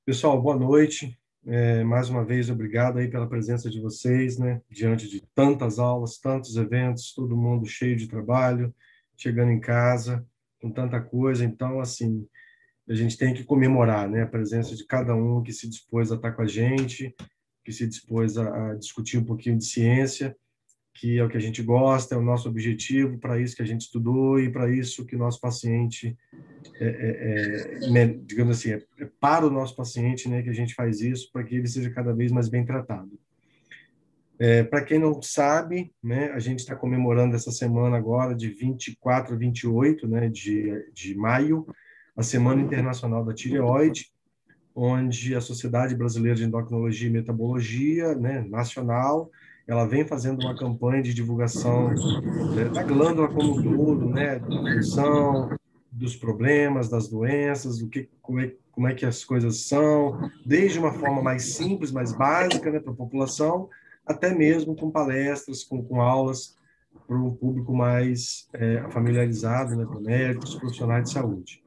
Pessoal, boa noite. Mais uma vez, obrigado aí pela presença de vocês, né? Diante de tantas aulas, tantos eventos, todo mundo cheio de trabalho, chegando em casa com tanta coisa. Então, assim, a gente tem que comemorar, né? A presença de cada um que se dispôs a estar com a gente, que se dispôs a discutir um pouquinho de ciência, que é o que a gente gosta, é o nosso objetivo, para isso que a gente estudou e para isso que o nosso paciente digamos assim, é para o nosso paciente, né, que a gente faz isso, para que ele seja cada vez mais bem tratado. Para quem não sabe, né, a gente está comemorando essa semana agora, de 24 a 28, né, de maio, a Semana Internacional da Tireoide, onde a Sociedade Brasileira de Endocrinologia e Metabologia, né, nacional, ela vem fazendo uma campanha de divulgação, né, da glândula como um todo, né, da função, dos problemas, das doenças, como é que as coisas são, desde uma forma mais simples, mais básica, né, para a população, até mesmo com palestras, com aulas para um público mais familiarizado, né, para médicos, profissionais de saúde.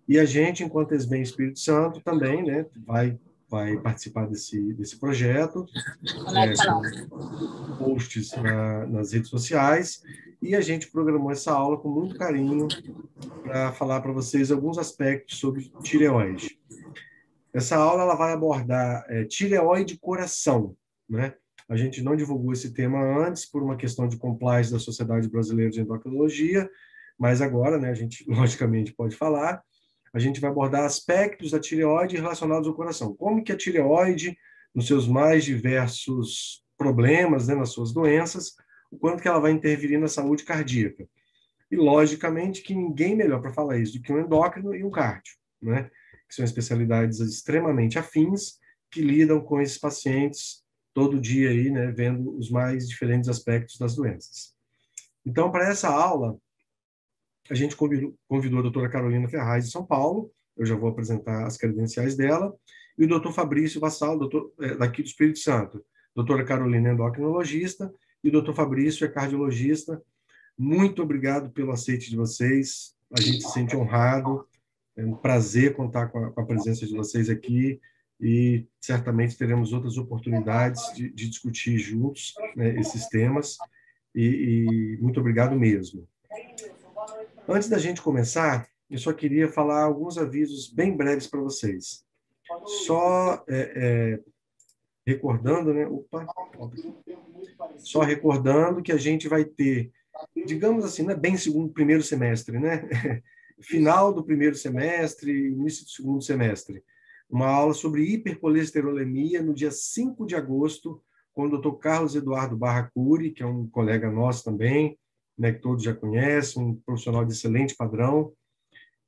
E a gente, enquanto ESBEM Espírito Santo, também, né, vai participar desse projeto, com posts nas redes sociais, e a gente programou essa aula com muito carinho para falar para vocês alguns aspectos sobre tireoide. Essa aula ela vai abordar tireoide coração, né? A gente não divulgou esse tema antes por uma questão de compliance da Sociedade Brasileira de Endocrinologia, mas agora, né, a gente logicamente pode falar. A gente vai abordar aspectos da tireoide relacionados ao coração. Como que a tireoide, nos seus mais diversos problemas, né, nas suas doenças, o quanto que ela vai interferir na saúde cardíaca. E, logicamente, que ninguém melhor para falar isso do que um endócrino e um cardio, né? Que são especialidades extremamente afins, que lidam com esses pacientes todo dia aí, né, vendo os mais diferentes aspectos das doenças. Então, para essa aula, a gente convidou a doutora Carolina Ferraz de São Paulo, eu já vou apresentar as credenciais dela, e o doutor Fabrício Vassal, daqui do Espírito Santo. Doutora Carolina é endocrinologista e o doutor Fabrício é cardiologista. Muito obrigado pelo aceite de vocês, a gente se sente honrado, é um prazer contar com a presença de vocês aqui e certamente teremos outras oportunidades de discutir juntos, né, esses temas e muito obrigado mesmo. Antes da gente começar, eu só queria falar alguns avisos bem breves para vocês. Só recordando, né? Só recordando que a gente vai ter, digamos assim, não é bem primeiro semestre, né? Final do primeiro semestre, início do segundo semestre. Uma aula sobre hipercolesterolemia no dia 5 de agosto, com o Dr. Carlos Eduardo Barracuri, que é um colega nosso também, né, que todos já conhecem, um profissional de excelente padrão,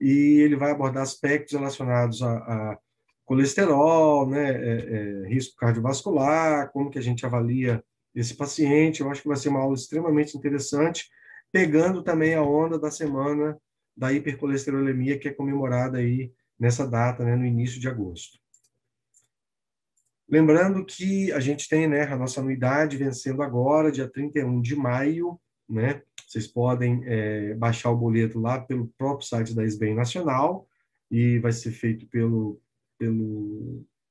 e ele vai abordar aspectos relacionados a colesterol, né, risco cardiovascular, como que a gente avalia esse paciente. Eu acho que vai ser uma aula extremamente interessante, pegando também a onda da semana da hipercolesterolemia, que é comemorada aí nessa data, né, no início de agosto. Lembrando que a gente tem, né, a nossa anuidade vencendo agora, dia 31 de maio, né? Vocês podem baixar o boleto lá pelo próprio site da SBEM Nacional e vai ser feito pelo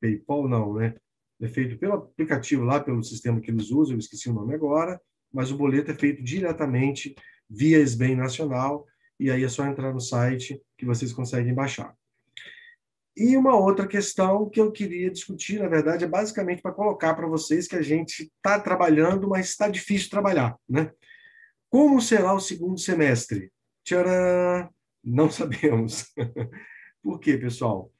PayPal, não, né? É feito pelo aplicativo lá, pelo sistema que eles usam, eu esqueci o nome agora, mas o boleto é feito diretamente via SBEM Nacional e aí é só entrar no site que vocês conseguem baixar. E uma outra questão que eu queria discutir, na verdade, é basicamente para colocar para vocês que a gente está trabalhando, mas está difícil trabalhar, né? Como será o segundo semestre? Tcharam! Não sabemos. Por quê, pessoal?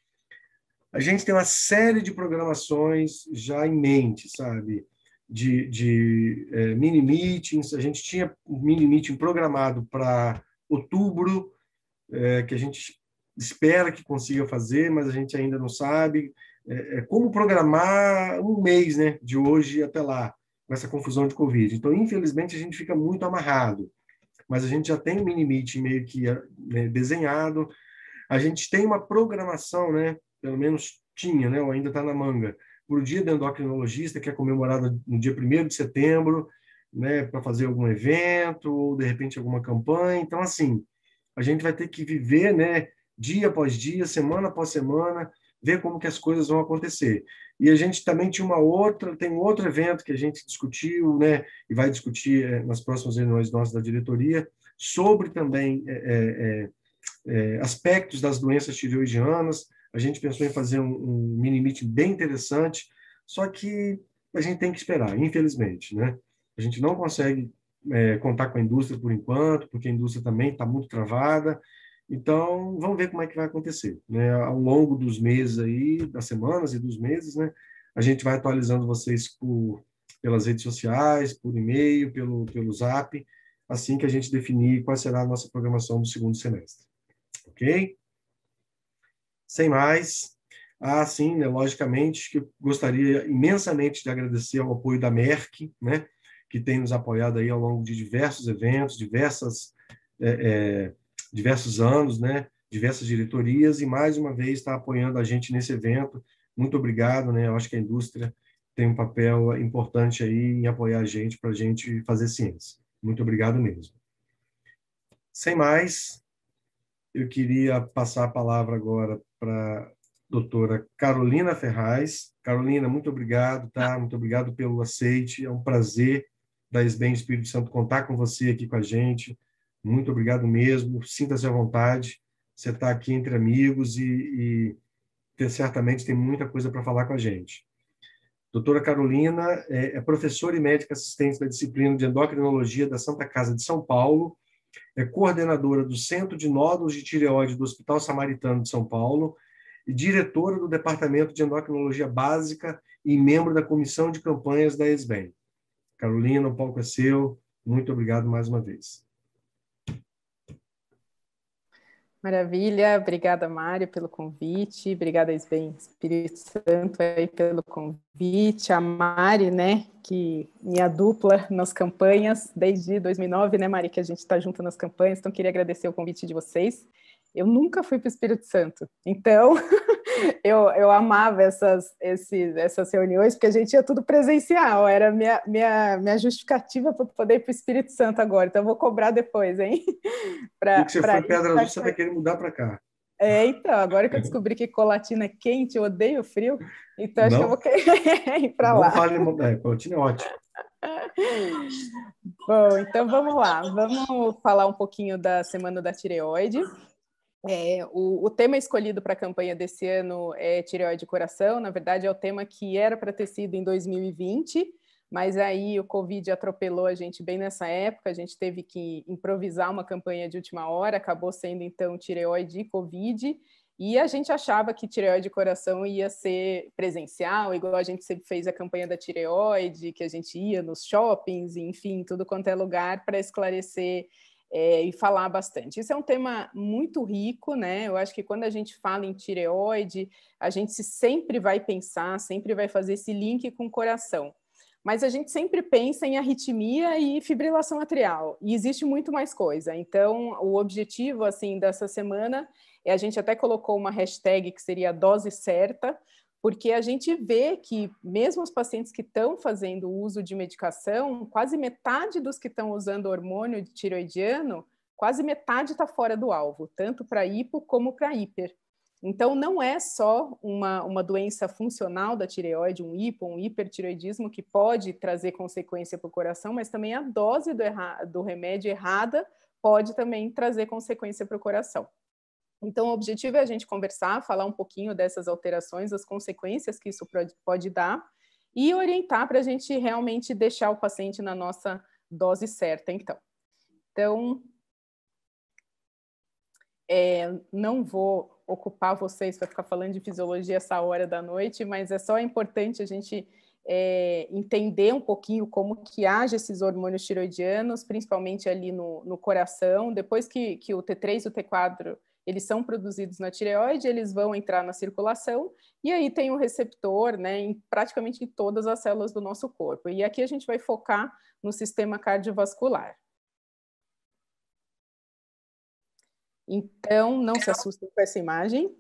A gente tem uma série de programações já em mente, sabe? De mini meetings. A gente tinha um mini meeting programado para outubro, que a gente espera que consiga fazer, mas a gente ainda não sabe como programar um mês, né, de hoje até lá, com essa confusão de Covid. Então, infelizmente, a gente fica muito amarrado, mas a gente já tem um mini-meeting meio que né, desenhado, a gente tem uma programação, né, pelo menos tinha, né, ou ainda está na manga, para o Dia do Endocrinologista, que é comemorado no dia 1º de setembro, né, para fazer algum evento, ou de repente alguma campanha. Então, assim, a gente vai ter que viver, né, dia após dia, semana após semana, ver como que as coisas vão acontecer. E a gente também tinha tem um outro evento que a gente discutiu, né, e vai discutir nas próximas reuniões nossas da diretoria, sobre também aspectos das doenças tireoidianas. A gente pensou em fazer um mini meeting bem interessante, só que a gente tem que esperar, infelizmente, né? A gente não consegue contar com a indústria por enquanto, porque a indústria também está muito travada. Então, vamos ver como é que vai acontecer, né? Ao longo dos meses aí, das semanas e dos meses, né? A gente vai atualizando vocês pelas redes sociais, por e-mail, pelo Zap, assim que a gente definir qual será a nossa programação do segundo semestre. Ok? Sem mais. Sim, né, logicamente, que eu gostaria imensamente de agradecer ao apoio da Merck, né, que tem nos apoiado aí ao longo de diversos eventos, diversos anos, né, diversas diretorias, e mais uma vez está apoiando a gente nesse evento. Muito obrigado, né? Eu acho que a indústria tem um papel importante aí em apoiar a gente para a gente fazer ciência. Muito obrigado mesmo. Sem mais, eu queria passar a palavra agora para a doutora Carolina Ferraz. Carolina, muito obrigado, tá? Muito obrigado pelo aceite. É um prazer da SBEM Espírito Santo contar com você aqui com a gente. Muito obrigado mesmo. Sinta-se à vontade. Você está aqui entre amigos e certamente tem muita coisa para falar com a gente. Doutora Carolina é professora e médica assistente da disciplina de endocrinologia da Santa Casa de São Paulo, é coordenadora do Centro de Nódulos de Tireoide do Hospital Samaritano de São Paulo e diretora do Departamento de Endocrinologia Básica e membro da Comissão de Campanhas da SBEM. Carolina, o palco é seu. Muito obrigado mais uma vez. Maravilha, obrigada, Mário, pelo convite, obrigada, SBEM Espírito Santo, aí, pelo convite, a Mari, né, que minha dupla nas campanhas, desde 2009, né, Mari, que a gente está junto nas campanhas, então queria agradecer o convite de vocês. Eu nunca fui para o Espírito Santo, então eu amava essas reuniões, porque a gente ia tudo presencial, era minha justificativa para poder ir para o Espírito Santo agora, então eu vou cobrar depois, hein? E que você foi em Pedra Azul, você vai querer mudar para cá. Então, agora que eu descobri que Colatina é quente, eu odeio frio, então acho que eu Não? vou querer ir para lá. Colatina é ótimo. Bom, então vamos lá, vamos falar um pouquinho da Semana da Tireoide. O tema escolhido para a campanha desse ano é tireoide e coração. Na verdade, é o tema que era para ter sido em 2020, mas aí o Covid atropelou a gente bem nessa época, a gente teve que improvisar uma campanha de última hora, acabou sendo então tireoide e Covid, e a gente achava que tireoide e coração ia ser presencial, igual a gente sempre fez a campanha da tireoide, que a gente ia nos shoppings, enfim, tudo quanto é lugar para esclarecer e falar bastante. Isso é um tema muito rico, né? Eu acho que quando a gente fala em tireoide, a gente sempre vai pensar, sempre vai fazer esse link com o coração. Mas a gente sempre pensa em arritmia e fibrilação atrial, e existe muito mais coisa. Então, o objetivo assim dessa semana a gente até colocou uma hashtag que seria dose certa, porque a gente vê que mesmo os pacientes que estão fazendo uso de medicação, quase metade dos que estão usando hormônio tireoidiano, quase metade está fora do alvo, tanto para hipo como para hiper. Então, não é só uma doença funcional da tireoide, um hipo, um hipertireoidismo, que pode trazer consequência para o coração, mas também a dose do remédio errada pode também trazer consequência para o coração. Então, o objetivo é a gente conversar, falar um pouquinho dessas alterações, as consequências que isso pode dar, e orientar para a gente realmente deixar o paciente na nossa dose certa, Então, não vou ocupar vocês para ficar falando de fisiologia essa hora da noite, mas é só importante a gente entender um pouquinho como que age esses hormônios tiroidianos, principalmente ali no coração. Depois que o T3 e o T4 eles são produzidos na tireoide, eles vão entrar na circulação, e aí tem um receptor, né, em praticamente todas as células do nosso corpo. E aqui a gente vai focar no sistema cardiovascular. Então, não se assustem com essa imagem.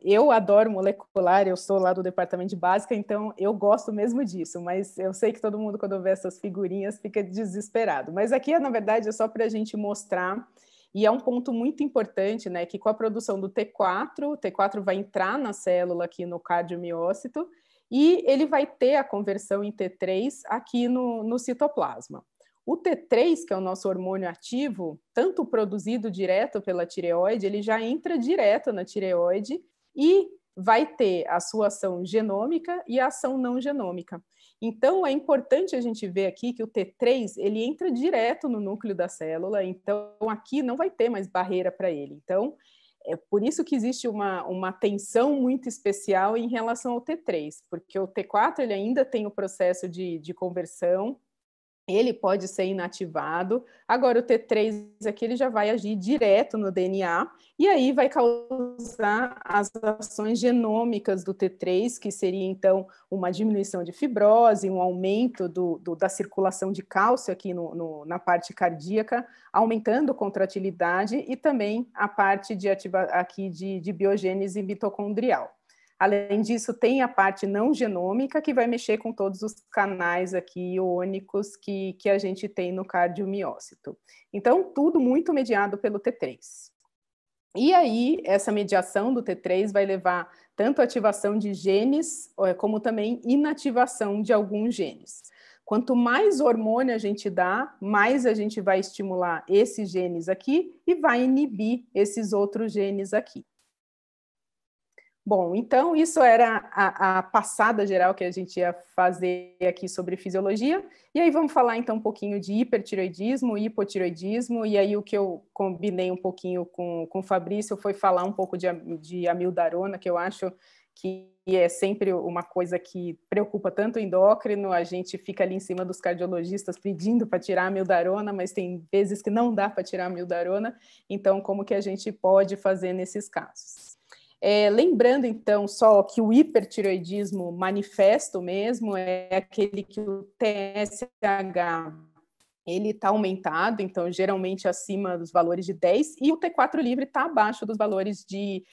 Eu adoro molecular, eu sou lá do departamento de básica, então eu gosto mesmo disso, mas eu sei que todo mundo, quando vê essas figurinhas, fica desesperado. Mas aqui, na verdade, é só para a gente mostrar E é um ponto muito importante, né, que com a produção do T4, o T4 vai entrar na célula aqui no cardiomiócito e ele vai ter a conversão em T3 aqui no citoplasma. O T3, que é o nosso hormônio ativo, tanto produzido direto pela tireoide, ele já entra direto na tireoide e vai ter a sua ação genômica e a ação não genômica. Então, é importante a gente ver aqui que o T3, ele entra direto no núcleo da célula, então aqui não vai ter mais barreira para ele. Então, é por isso que existe uma tensão muito especial em relação ao T3, porque o T4 ele ainda tem o processo de conversão, ele pode ser inativado. Agora, o T3 aqui ele já vai agir direto no DNA e aí vai causar as ações genômicas do T3, que seria, então, uma diminuição de fibrose, um aumento da circulação de cálcio aqui na parte cardíaca, aumentando contratilidade e também a parte de biogênese mitocondrial. Além disso, tem a parte não genômica, que vai mexer com todos os canais aqui iônicos que a gente tem no cardiomiócito. Então, tudo muito mediado pelo T3. E aí, essa mediação do T3 vai levar tanto a ativação de genes, como também inativação de alguns genes. Quanto mais hormônio a gente dá, mais a gente vai estimular esses genes aqui e vai inibir esses outros genes aqui. Bom, então isso era a passada geral que a gente ia fazer aqui sobre fisiologia, e aí vamos falar então um pouquinho de hipertireoidismo, hipotireoidismo, e aí o que eu combinei um pouquinho com o Fabrício foi falar um pouco de amildarona, que eu acho que é sempre uma coisa que preocupa tanto o endócrino, a gente fica ali em cima dos cardiologistas pedindo para tirar a amildarona, mas tem vezes que não dá para tirar a amildarona, então como que a gente pode fazer nesses casos? Lembrando, então, só que o hipertireoidismo manifesto mesmo é aquele que o TSH ele está aumentado, então, geralmente acima dos valores de 10, e o T4 livre está abaixo dos valores de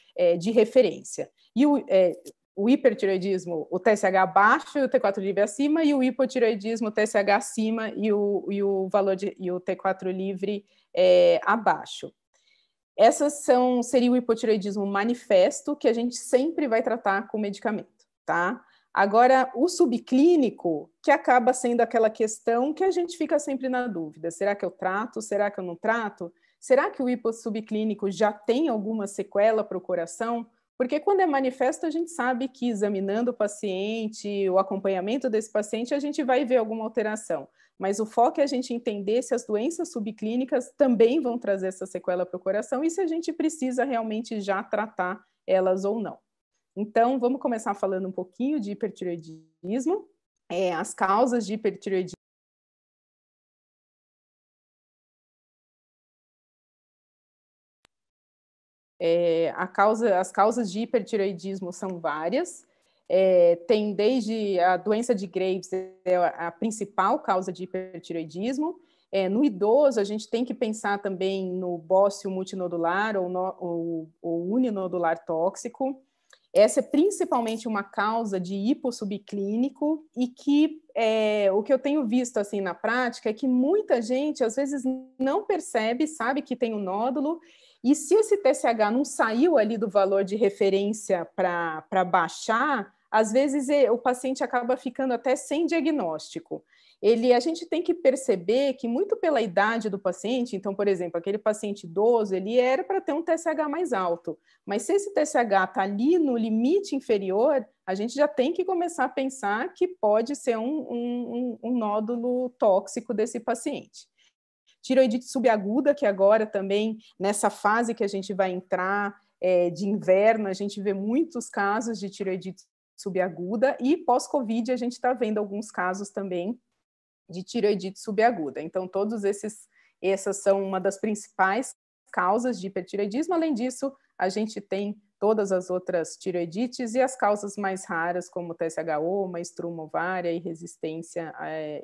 referência. E o hipertireoidismo, o TSH abaixo e o T4 livre acima, e o hipotireoidismo, o TSH acima e o T4 livre abaixo. Essas seria o hipotireoidismo manifesto, que a gente sempre vai tratar com medicamento, tá? Agora, o subclínico, que acaba sendo aquela questão que a gente fica sempre na dúvida, será que eu trato, será que eu não trato? Será que o hipossubclínico já tem alguma sequela para o coração? Porque quando é manifesto, a gente sabe que examinando o paciente, o acompanhamento desse paciente, a gente vai ver alguma alteração. Mas o foco é a gente entender se as doenças subclínicas também vão trazer essa sequela para o coração e se a gente precisa realmente já tratar elas ou não. Então, vamos começar falando um pouquinho de hipertireoidismo, as causas de hipertireoidismo. As causas de hipertireoidismo são várias. Tem desde a doença de Graves, é a principal causa de hipertireoidismo. No idoso, a gente tem que pensar também no bócio multinodular ou uninodular tóxico. Essa é principalmente uma causa de hipossubclínico e que o que eu tenho visto assim na prática é que muita gente às vezes não percebe, sabe que tem um nódulo, e se esse TSH não saiu ali do valor de referência para baixar, às vezes o paciente acaba ficando até sem diagnóstico. A gente tem que perceber que muito pela idade do paciente, então, por exemplo, aquele paciente idoso, ele era para ter um TSH mais alto, mas se esse TSH está ali no limite inferior, a gente já tem que começar a pensar que pode ser um nódulo tóxico desse paciente. Tireoidite subaguda, que agora também, nessa fase que a gente vai entrar de inverno, a gente vê muitos casos de tireoidite subaguda, e pós-Covid a gente está vendo alguns casos também de tireoidite subaguda. Então, essas são uma das principais causas de hipertireoidismo. Além disso, a gente tem todas as outras tireoidites e as causas mais raras, como TSHO, estruma ovária e resistência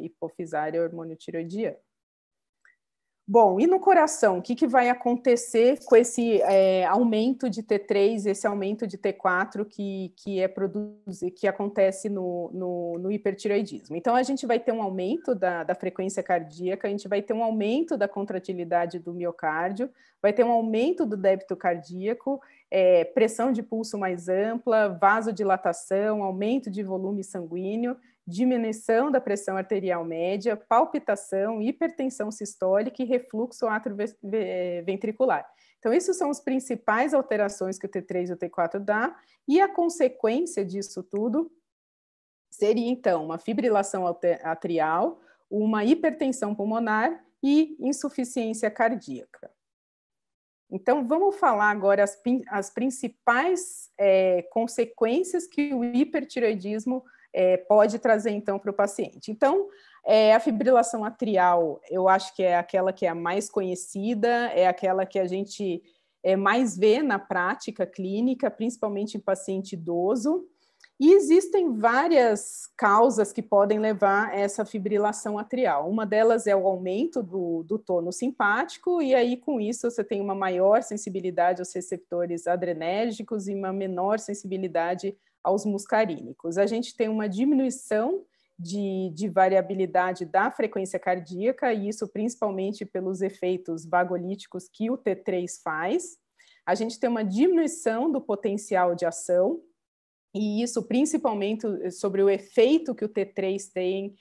hipofisária ao hormônio tireoidiano. Bom, e no coração, o que vai acontecer com esse aumento de T3, esse aumento de T4 que acontece no hipertireoidismo? Então, a gente vai ter um aumento da frequência cardíaca, a gente vai ter um aumento da contratilidade do miocárdio, vai ter um aumento do débito cardíaco, pressão de pulso mais ampla, vasodilatação, aumento de volume sanguíneo, diminuição da pressão arterial média, palpitação, hipertensão sistólica e refluxo atrioventricular. Então, essas são as principais alterações que o T3 e o T4 dá, e a consequência disso tudo seria, então, uma fibrilação atrial, uma hipertensão pulmonar e insuficiência cardíaca. Então, vamos falar agora as principais consequências que o hipertireoidismo pode trazer, então, para o paciente. Então, a fibrilação atrial, eu acho que é aquela que é a mais conhecida, é aquela que a gente mais vê na prática clínica, principalmente em paciente idoso, e existem várias causas que podem levar a essa fibrilação atrial. Uma delas é o aumento do tônus simpático, e aí, com isso, você tem uma maior sensibilidade aos receptores adrenérgicos e uma menor sensibilidade aos muscarínicos. A gente tem uma diminuição de variabilidade da frequência cardíaca, e isso principalmente pelos efeitos vagolíticos que o T3 faz. A gente tem uma diminuição do potencial de ação, e isso principalmente sobre o efeito que o T3 tem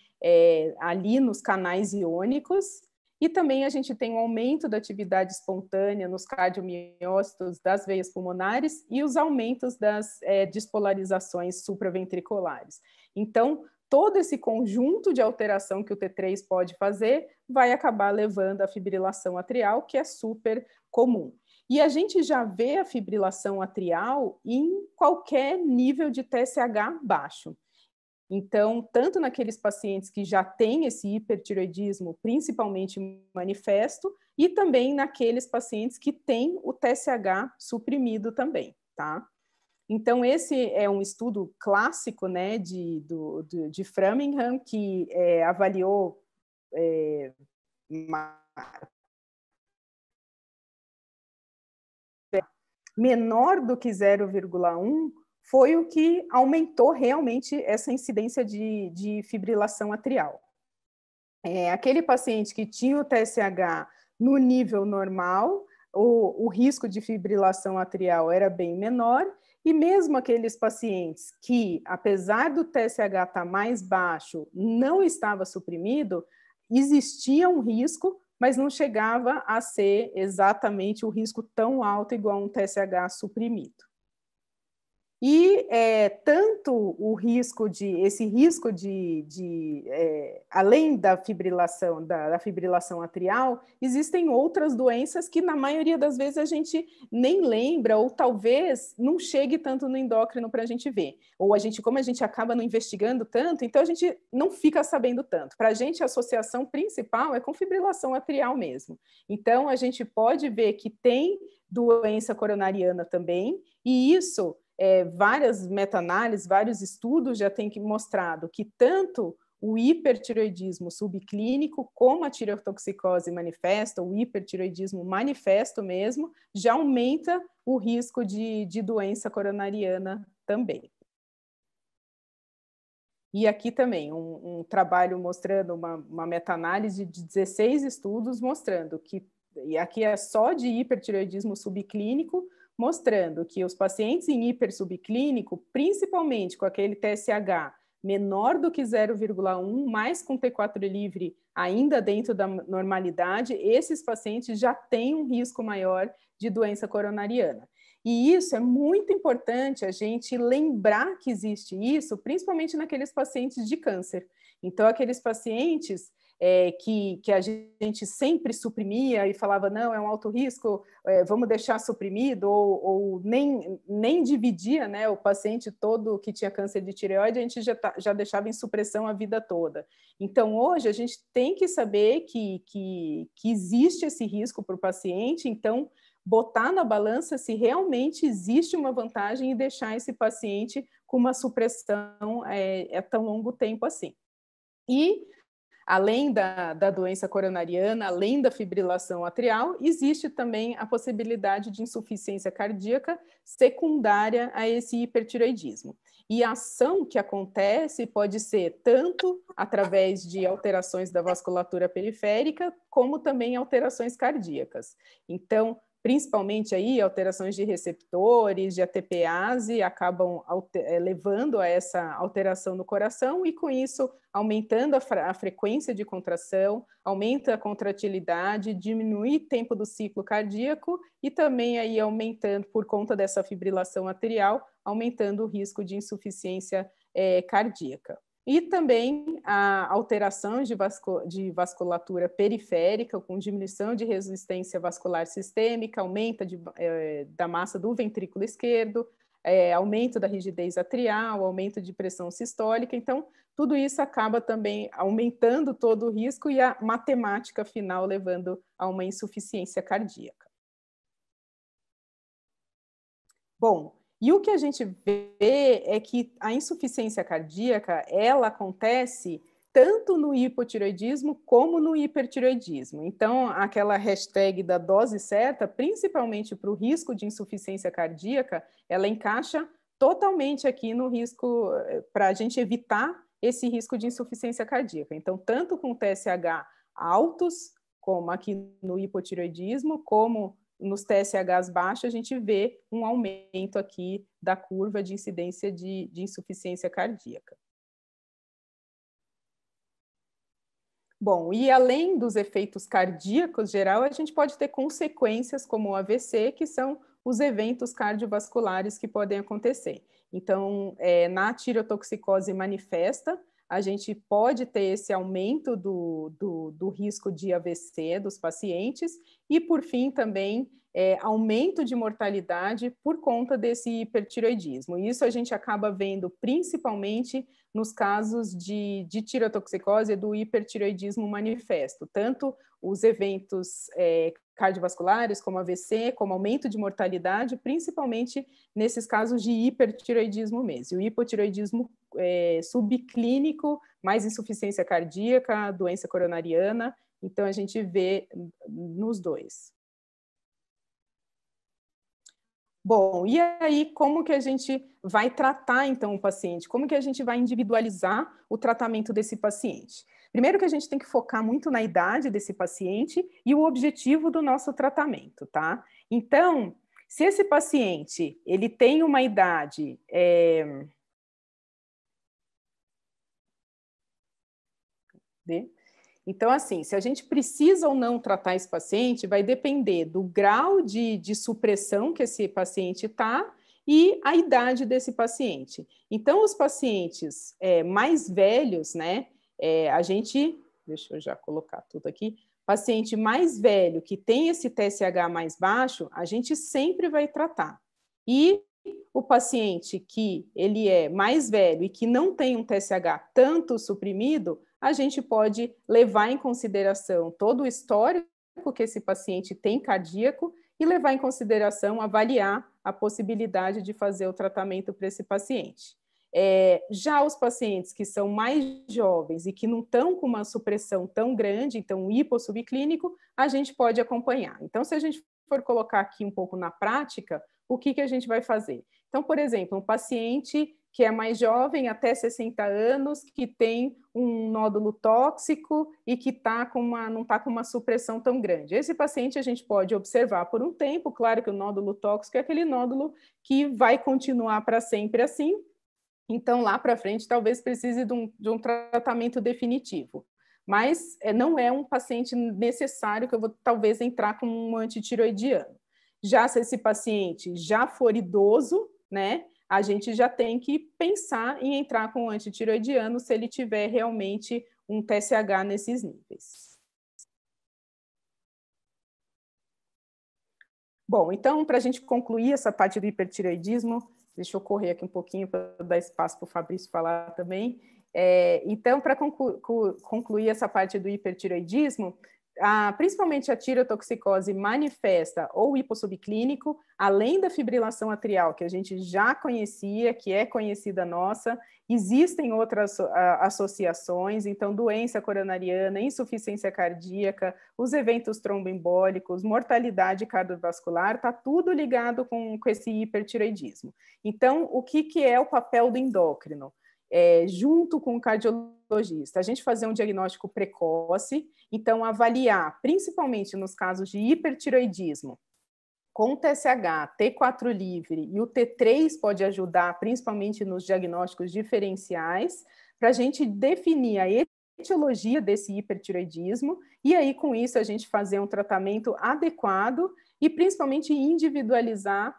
ali nos canais iônicos. E também a gente tem um aumento da atividade espontânea nos cardiomiócitos das veias pulmonares e os aumentos das despolarizações supraventriculares. Então, todo esse conjunto de alteração que o T3 pode fazer vai acabar levando à fibrilação atrial, que é super comum. E a gente já vê a fibrilação atrial em qualquer nível de TSH baixo. Então, tanto naqueles pacientes que já têm esse hipertireoidismo, principalmente manifesto, e também naqueles pacientes que têm o TSH suprimido também, tá? Então, esse é um estudo clássico, né, de Framingham, que avaliou menor do que 0,1, foi o que aumentou realmente essa incidência de fibrilação atrial. Aquele paciente que tinha o TSH no nível normal, o risco de fibrilação atrial era bem menor, e mesmo aqueles pacientes que, apesar do TSH estar mais baixo, não estava suprimido, existia um risco, mas não chegava a ser exatamente o risco tão alto igual um TSH suprimido. E tanto esse risco além da fibrilação atrial, existem outras doenças que na maioria das vezes a gente nem lembra, ou talvez não chegue tanto no endócrino para a gente ver. Ou como a gente acaba não investigando tanto, então a gente não fica sabendo tanto. Para a gente, a associação principal é com fibrilação atrial mesmo. Então, a gente pode ver que tem doença coronariana também, e isso várias meta-análises, vários estudos já têm mostrado que tanto o hipertireoidismo subclínico como a tireotoxicose manifesta, o hipertireoidismo manifesto mesmo, já aumenta o risco de doença coronariana também. E aqui também um trabalho mostrando uma meta-análise de 16 estudos mostrando que, e aqui é só de hipertireoidismo subclínico, mostrando que os pacientes em hipersubclínico, principalmente com aquele TSH menor do que 0,1, mais com T4 livre ainda dentro da normalidade, esses pacientes já têm um risco maior de doença coronariana. E isso é muito importante a gente lembrar que existe isso, principalmente naqueles pacientes de câncer. Então, aqueles pacientes que a gente sempre suprimia e falava, não, é um alto risco, vamos deixar suprimido, ou nem dividia, né, o paciente todo que tinha câncer de tireoide, a gente já deixava em supressão a vida toda. Então, hoje, a gente tem que saber que existe esse risco para o paciente, então, botar na balança se realmente existe uma vantagem e deixar esse paciente com uma supressão a tão longo tempo assim. E além da doença coronariana, além da fibrilação atrial, existe também a possibilidade de insuficiência cardíaca secundária a esse hipertireoidismo. E a ação que acontece pode ser tanto através de alterações da vasculatura periférica, como também alterações cardíacas. Então, principalmente aí alterações de receptores, de ATPase, acabam levando a essa alteração no coração e, com isso, aumentando a frequência de contração, aumenta a contratilidade, diminui o tempo do ciclo cardíaco e também aí aumentando, por conta dessa fibrilação arterial, aumentando o risco de insuficiência cardíaca. E também a alteração de vasculatura periférica, com diminuição de resistência vascular sistêmica, aumento da massa do ventrículo esquerdo, aumento da rigidez atrial, aumento de pressão sistólica. Então, tudo isso acaba também aumentando todo o risco e a matemática final levando a uma insuficiência cardíaca. Bom, e o que a gente vê é que a insuficiência cardíaca, ela acontece tanto no hipotireoidismo como no hipertireoidismo. Então, aquela hashtag da dose certa, principalmente para o risco de insuficiência cardíaca, ela encaixa totalmente aqui no risco, para a gente evitar esse risco de insuficiência cardíaca. Então, tanto com TSH altos, como aqui no hipotireoidismo, como nos TSHs baixos, a gente vê um aumento aqui da curva de incidência de insuficiência cardíaca. Bom, e além dos efeitos cardíacos geral, a gente pode ter consequências como o AVC, que são os eventos cardiovasculares que podem acontecer. Então, na tireotoxicose manifesta, a gente pode ter esse aumento do risco de AVC dos pacientes e, por fim, também aumento de mortalidade por conta desse hipertireoidismo. Isso a gente acaba vendo principalmente nos casos de tireotoxicose e do hipertireoidismo manifesto, tanto os eventos cardiovasculares, como AVC, como aumento de mortalidade, principalmente nesses casos de hipertireoidismo mesmo. O hipotireoidismo subclínico, mais insuficiência cardíaca, doença coronariana, então a gente vê nos dois. Bom, e aí como que a gente vai tratar então o paciente? Como que a gente vai individualizar o tratamento desse paciente? Primeiro que a gente tem que focar muito na idade desse paciente e o objetivo do nosso tratamento, tá? Então, se esse paciente, ele tem uma idade... Então, assim, se a gente precisa ou não tratar esse paciente, vai depender do grau de supressão que esse paciente está e a idade desse paciente. Então, os pacientes mais velhos, né, a gente... Deixa eu já colocar tudo aqui. Paciente mais velho que tem esse TSH mais baixo, a gente sempre vai tratar. E o paciente que ele é mais velho e que não tem um TSH tanto suprimido, a gente pode levar em consideração todo o histórico que esse paciente tem cardíaco e levar em consideração, avaliar a possibilidade de fazer o tratamento para esse paciente. Já os pacientes que são mais jovens e que não estão com uma supressão tão grande, então o hipossubclínico, a gente pode acompanhar. Então, se a gente for colocar aqui um pouco na prática, o que a gente vai fazer? Então, por exemplo, um paciente que é mais jovem, até 60 anos, que tem um nódulo tóxico e que não está com uma supressão tão grande. Esse paciente a gente pode observar por um tempo, claro que o nódulo tóxico é aquele nódulo que vai continuar para sempre assim, então lá para frente talvez precise de um tratamento definitivo. Mas não é um paciente necessário que eu vou talvez entrar com um antitireoidiano. Já se esse paciente já for idoso, né, a gente já tem que pensar em entrar com um antitireoidiano se ele tiver realmente um TSH nesses níveis. Bom, então, para a gente concluir essa parte do hipertireoidismo, deixa eu correr aqui um pouquinho para dar espaço para o Fabrício falar também. Então, para concluir essa parte do hipertireoidismo, principalmente a tireotoxicose manifesta ou hipossubclínico, além da fibrilação atrial, que a gente já conhecia, que é conhecida nossa, existem outras associações, então doença coronariana, insuficiência cardíaca, os eventos tromboembólicos, mortalidade cardiovascular, está tudo ligado com esse hipertireoidismo. Então, o que é o papel do endócrino? Junto com o cardiologista, a gente fazer um diagnóstico precoce, então avaliar, principalmente nos casos de hipertireoidismo, com o TSH, T4 livre e o T3 pode ajudar, principalmente nos diagnósticos diferenciais, para a gente definir a etiologia desse hipertireoidismo e aí com isso a gente fazer um tratamento adequado e principalmente individualizar,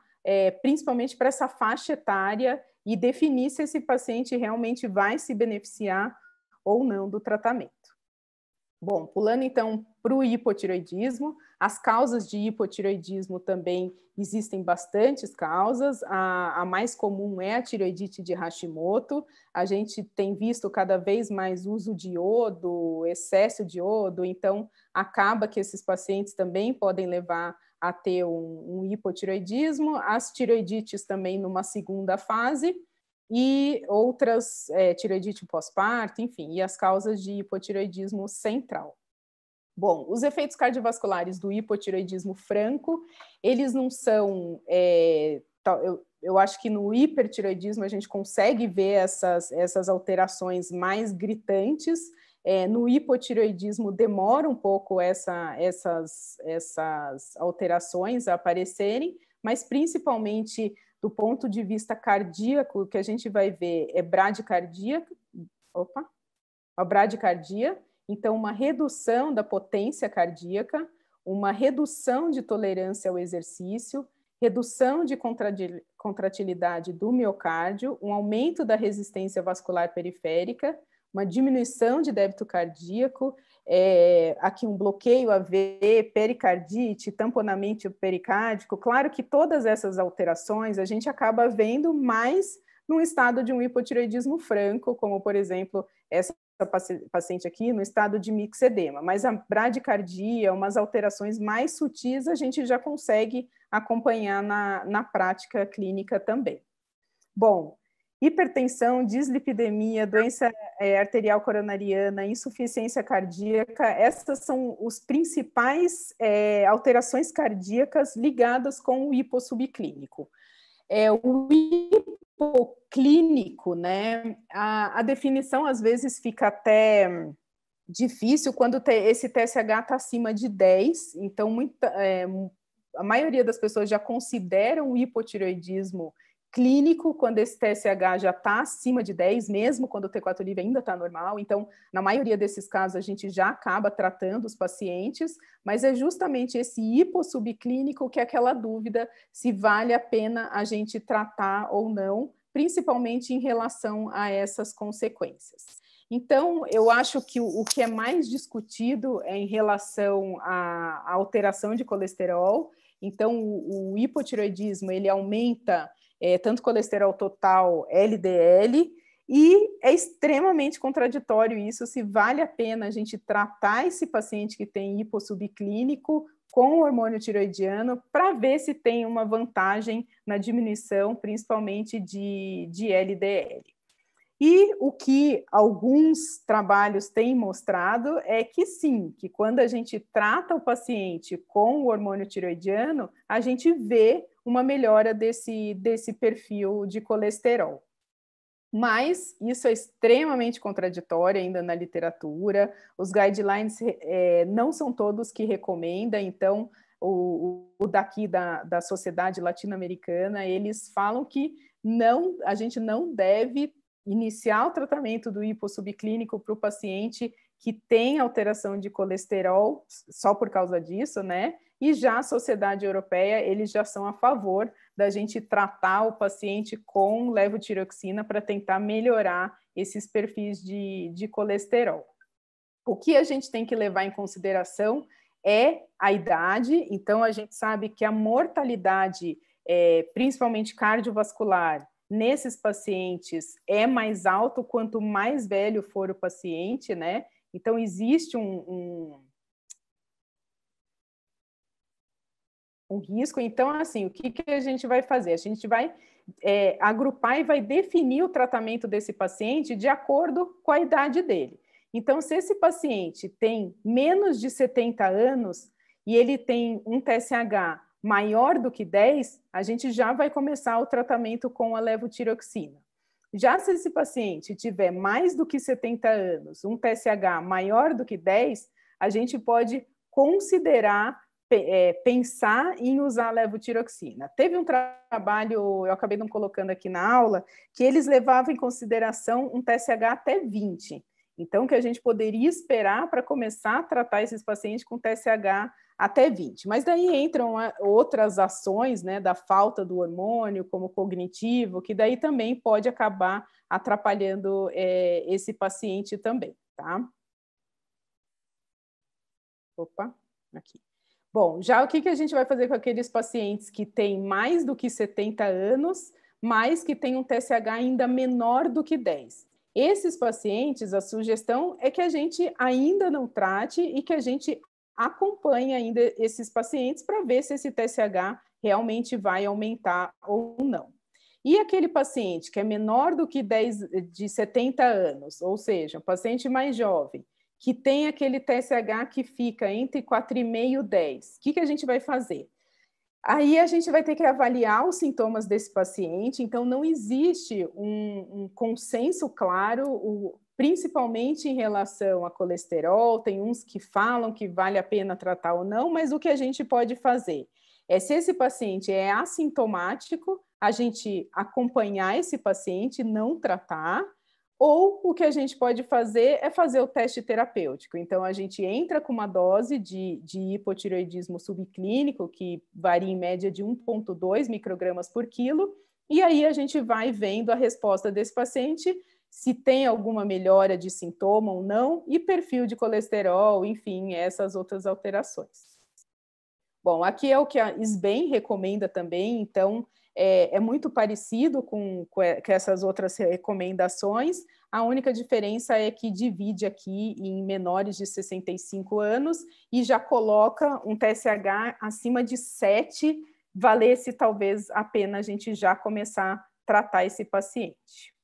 principalmente para essa faixa etária e definir se esse paciente realmente vai se beneficiar ou não do tratamento. Bom, pulando então para o hipotireoidismo, as causas de hipotireoidismo também existem bastantes causas, a mais comum é a tireoidite de Hashimoto, a gente tem visto cada vez mais uso de iodo, excesso de iodo, então acaba que esses pacientes também podem levar a ter um hipotireoidismo, as tireoidites também numa segunda fase, e outras, tireoidite pós-parto, enfim, e as causas de hipotireoidismo central. Bom, os efeitos cardiovasculares do hipotireoidismo franco, eles não são... eu acho que no hipertireoidismo a gente consegue ver essas alterações mais gritantes, no hipotireoidismo demora um pouco essas alterações a aparecerem, mas principalmente do ponto de vista cardíaco, o que a gente vai ver é bradicardia, a bradicardia, então uma redução da potência cardíaca, uma redução de tolerância ao exercício, redução de contratilidade do miocárdio, um aumento da resistência vascular periférica, uma diminuição de débito cardíaco, aqui um bloqueio AV, pericardite, tamponamento pericárdico. Claro que todas essas alterações a gente acaba vendo mais num estado de um hipotireoidismo franco, como, por exemplo, essa paciente aqui no estado de mixedema, mas a bradicardia, umas alterações mais sutis, a gente já consegue acompanhar na prática clínica também. Bom, hipertensão, dislipidemia, doença arterial coronariana, insuficiência cardíaca, essas são os principais alterações cardíacas ligadas com o hipossubclínico. O hipoclínico, né, a definição às vezes fica até difícil quando esse TSH está acima de 10, então a maioria das pessoas já consideram o hipotireoidismo clínico quando esse TSH já está acima de 10, mesmo quando o T4 livre ainda está normal. Então, na maioria desses casos, a gente já acaba tratando os pacientes, mas é justamente esse hipossubclínico que é aquela dúvida se vale a pena a gente tratar ou não, principalmente em relação a essas consequências. Então, eu acho que o que é mais discutido é em relação à alteração de colesterol. Então, o hipotireoidismo, ele aumenta tanto colesterol total, LDL, e é extremamente contraditório isso, se vale a pena a gente tratar esse paciente que tem hipossubclínico com o hormônio tireoidiano para ver se tem uma vantagem na diminuição, principalmente de LDL. E o que alguns trabalhos têm mostrado é que sim, que quando a gente trata o paciente com o hormônio tireoidiano, a gente vê uma melhora desse perfil de colesterol. Mas isso é extremamente contraditório ainda na literatura, os guidelines não são todos que recomendam, então o daqui da Sociedade Latino-Americana, eles falam que a gente não deve iniciar o tratamento do hipossubclínico para o paciente que tem alteração de colesterol só por causa disso, né? E já a Sociedade Europeia, eles já são a favor da gente tratar o paciente com levotiroxina para tentar melhorar esses perfis de colesterol. O que a gente tem que levar em consideração é a idade, então a gente sabe que a mortalidade, principalmente cardiovascular, nesses pacientes é mais alto quanto mais velho for o paciente, né? Então, existe um risco. Então, assim, o que a gente vai fazer? A gente vai agrupar e vai definir o tratamento desse paciente de acordo com a idade dele. Então, se esse paciente tem menos de 70 anos e ele tem um TSH maior do que 10, a gente já vai começar o tratamento com a levotiroxina. Já se esse paciente tiver mais do que 70 anos, um TSH maior do que 10, a gente pode considerar pensar em usar a levotiroxina. Teve um trabalho, eu acabei não colocando aqui na aula, que eles levavam em consideração um TSH até 20. Então, que a gente poderia esperar para começar a tratar esses pacientes com TSH até 20. Mas daí entram outras ações, né, da falta do hormônio, como cognitivo, que daí também pode acabar atrapalhando esse paciente também, tá? Opa, aqui. Bom, já o que a gente vai fazer com aqueles pacientes que têm mais do que 70 anos, mas que têm um TSH ainda menor do que 10? Esses pacientes, a sugestão é que a gente ainda não trate e que a gente acompanhe ainda esses pacientes para ver se esse TSH realmente vai aumentar ou não. E aquele paciente que é menor do que 70 anos, ou seja, um paciente mais jovem, que tem aquele TSH que fica entre 4,5 e 10. O que a gente vai fazer? Aí a gente vai ter que avaliar os sintomas desse paciente, então não existe um consenso claro, principalmente em relação a colesterol. Tem uns que falam que vale a pena tratar ou não, mas o que a gente pode fazer é, se esse paciente é assintomático, a gente acompanhar esse paciente, não tratar, ou o que a gente pode fazer é fazer o teste terapêutico. Então, a gente entra com uma dose de hipotireoidismo subclínico, que varia em média de 1,2 microgramas por quilo, e aí a gente vai vendo a resposta desse paciente, se tem alguma melhora de sintoma ou não, e perfil de colesterol, enfim, essas outras alterações. Bom, aqui é o que a SBEM recomenda também, então é muito parecido com essas outras recomendações. A única diferença é que divide aqui em menores de 65 anos e já coloca um TSH acima de 7, valesse talvez a pena a gente já começar a tratar esse paciente.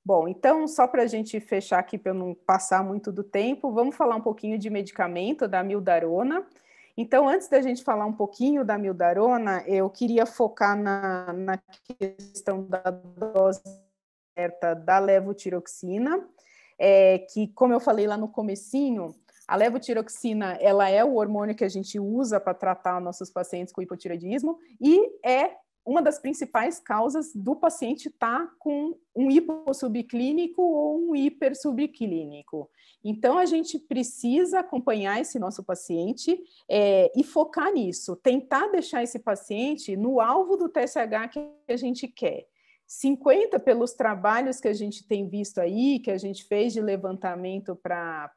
Bom, então, só para a gente fechar aqui, para eu não passar muito do tempo, vamos falar um pouquinho de medicamento, da amiodarona. Então, antes da gente falar um pouquinho da amiodarona, eu queria focar na questão da dose certa da levotiroxina, que, como eu falei lá no comecinho, a levotiroxina, ela é o hormônio que a gente usa para tratar nossos pacientes com hipotireoidismo e é uma das principais causas do paciente estar com um hipossubclínico ou um hipersubclínico. Então, a gente precisa acompanhar esse nosso paciente e focar nisso, tentar deixar esse paciente no alvo do TSH que a gente quer. 50, pelos trabalhos que a gente tem visto aí, que a gente fez de levantamento para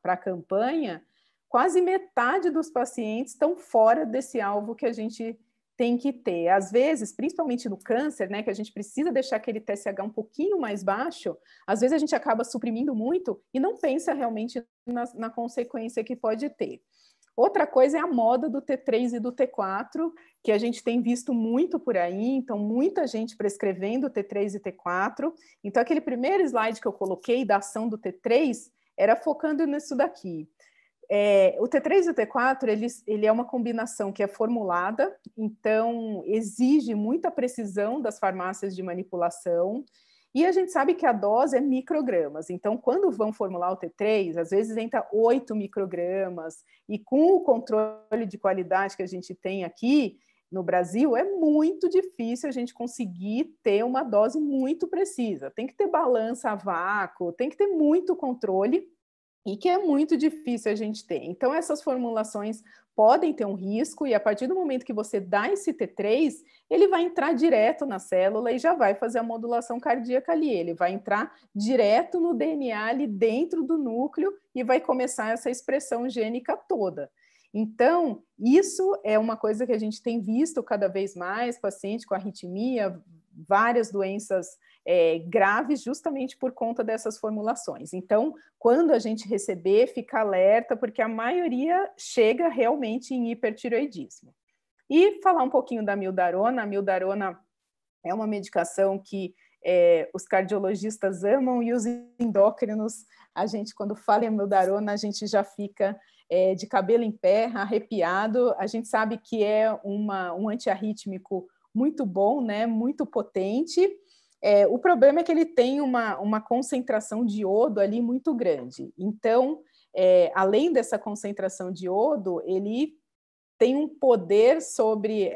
a campanha, quase metade dos pacientes estão fora desse alvo que a gente tem que ter. Às vezes, principalmente no câncer, né, que a gente precisa deixar aquele TSH um pouquinho mais baixo, às vezes a gente acaba suprimindo muito e não pensa realmente na consequência que pode ter. Outra coisa é a moda do T3 e do T4, que a gente tem visto muito por aí, então muita gente prescrevendo T3 e T4. Então aquele primeiro slide que eu coloquei da ação do T3 era focando nisso daqui. O T3 e o T4, ele é uma combinação que é formulada, então exige muita precisão das farmácias de manipulação, e a gente sabe que a dose é microgramas, então quando vão formular o T3, às vezes entra 8 microgramas, e com o controle de qualidade que a gente tem aqui no Brasil, é muito difícil a gente conseguir ter uma dose muito precisa, tem que ter balança a vácuo, tem que ter muito controle, e que é muito difícil a gente ter. Então, essas formulações podem ter um risco, e a partir do momento que você dá esse T3, ele vai entrar direto na célula e já vai fazer a modulação cardíaca ali. Ele vai entrar direto no DNA ali dentro do núcleo e vai começar essa expressão gênica toda. Então, isso é uma coisa que a gente tem visto cada vez mais, paciente com arritmia várias doenças graves justamente por conta dessas formulações. Então, quando a gente receber, fica alerta, porque a maioria chega realmente em hipertireoidismo. E falar um pouquinho da amiodarona. A amiodarona é uma medicação que os cardiologistas amam e os endócrinos, a gente, quando fala em amiodarona, a gente já fica de cabelo em pé, arrepiado. A gente sabe que é um antiarrítmico muito bom, né? Muito potente. O problema é que ele tem uma concentração de iodo ali muito grande. Então, além dessa concentração de iodo, ele tem um poder sobre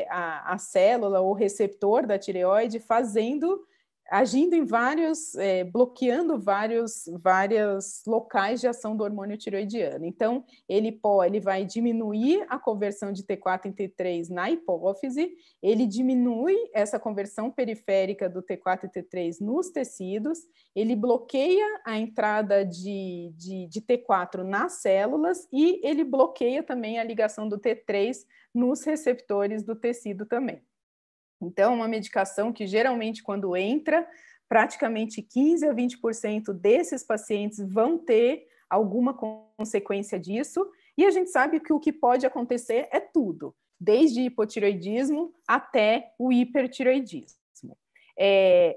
a célula ou receptor da tireoide, agindo em bloqueando vários locais de ação do hormônio tireoidiano. Então, ele vai diminuir a conversão de T4 em T3 na hipófise, ele diminui essa conversão periférica do T4 e T3 nos tecidos, ele bloqueia a entrada de T4 nas células e ele bloqueia também a ligação do T3 nos receptores do tecido também. Então, uma medicação que geralmente, quando entra, praticamente 15% a 20% desses pacientes vão ter alguma consequência disso, e a gente sabe que o que pode acontecer é tudo, desde hipotireoidismo até o hipertireoidismo.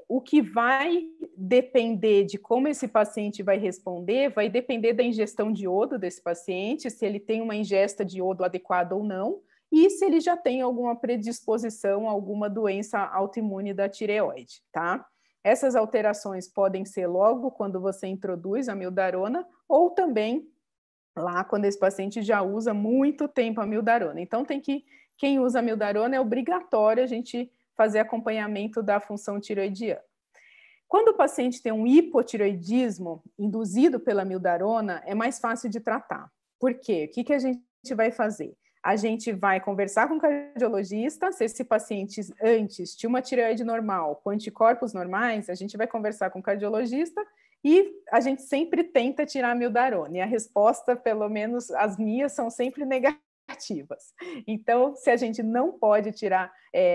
O que vai depender de como esse paciente vai responder, vai depender da ingestão de iodo desse paciente, se ele tem uma ingesta de iodo adequada ou não, e se ele já tem alguma predisposição a alguma doença autoimune da tireoide, tá? Essas alterações podem ser logo quando você introduz a amiodarona ou também lá quando esse paciente já usa muito tempo a amiodarona. Então, quem usa a amiodarona é obrigatório a gente fazer acompanhamento da função tireoidiana. Quando o paciente tem um hipotireoidismo induzido pela amiodarona, é mais fácil de tratar. Por quê? O que a gente vai fazer? A gente vai conversar com o cardiologista, se esse paciente antes tinha uma tireoide normal, com anticorpos normais, a gente vai conversar com o cardiologista e a gente sempre tenta tirar a amiodarona. E a resposta, pelo menos as minhas, são sempre negativas. Então, se a gente não pode tirar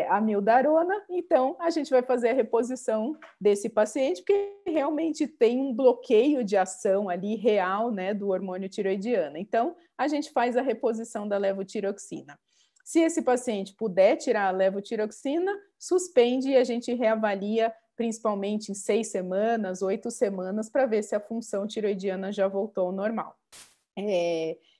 a amiodarona, então a gente vai fazer a reposição desse paciente, porque realmente tem um bloqueio de ação ali real, né, do hormônio tireoidiano. Então, a gente faz a reposição da levotiroxina. Se esse paciente puder tirar a levotiroxina, suspende e a gente reavalia principalmente em 6 semanas, 8 semanas, para ver se a função tireoidiana já voltou ao normal.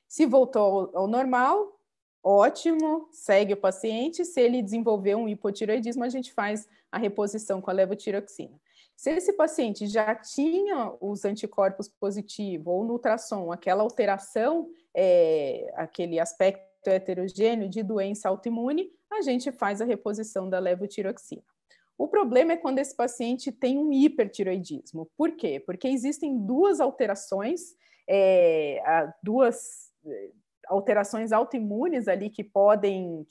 Se voltou ao normal, ótimo, segue o paciente. Se ele desenvolveu um hipotireoidismo, a gente faz a reposição com a levotiroxina. Se esse paciente já tinha os anticorpos positivos ou no ultrassom, aquela alteração, aquele aspecto heterogêneo de doença autoimune, a gente faz a reposição da levotiroxina. O problema é quando esse paciente tem um hipertireoidismo. Por quê? Porque existem duas alterações, duas alterações autoimunes ali que podem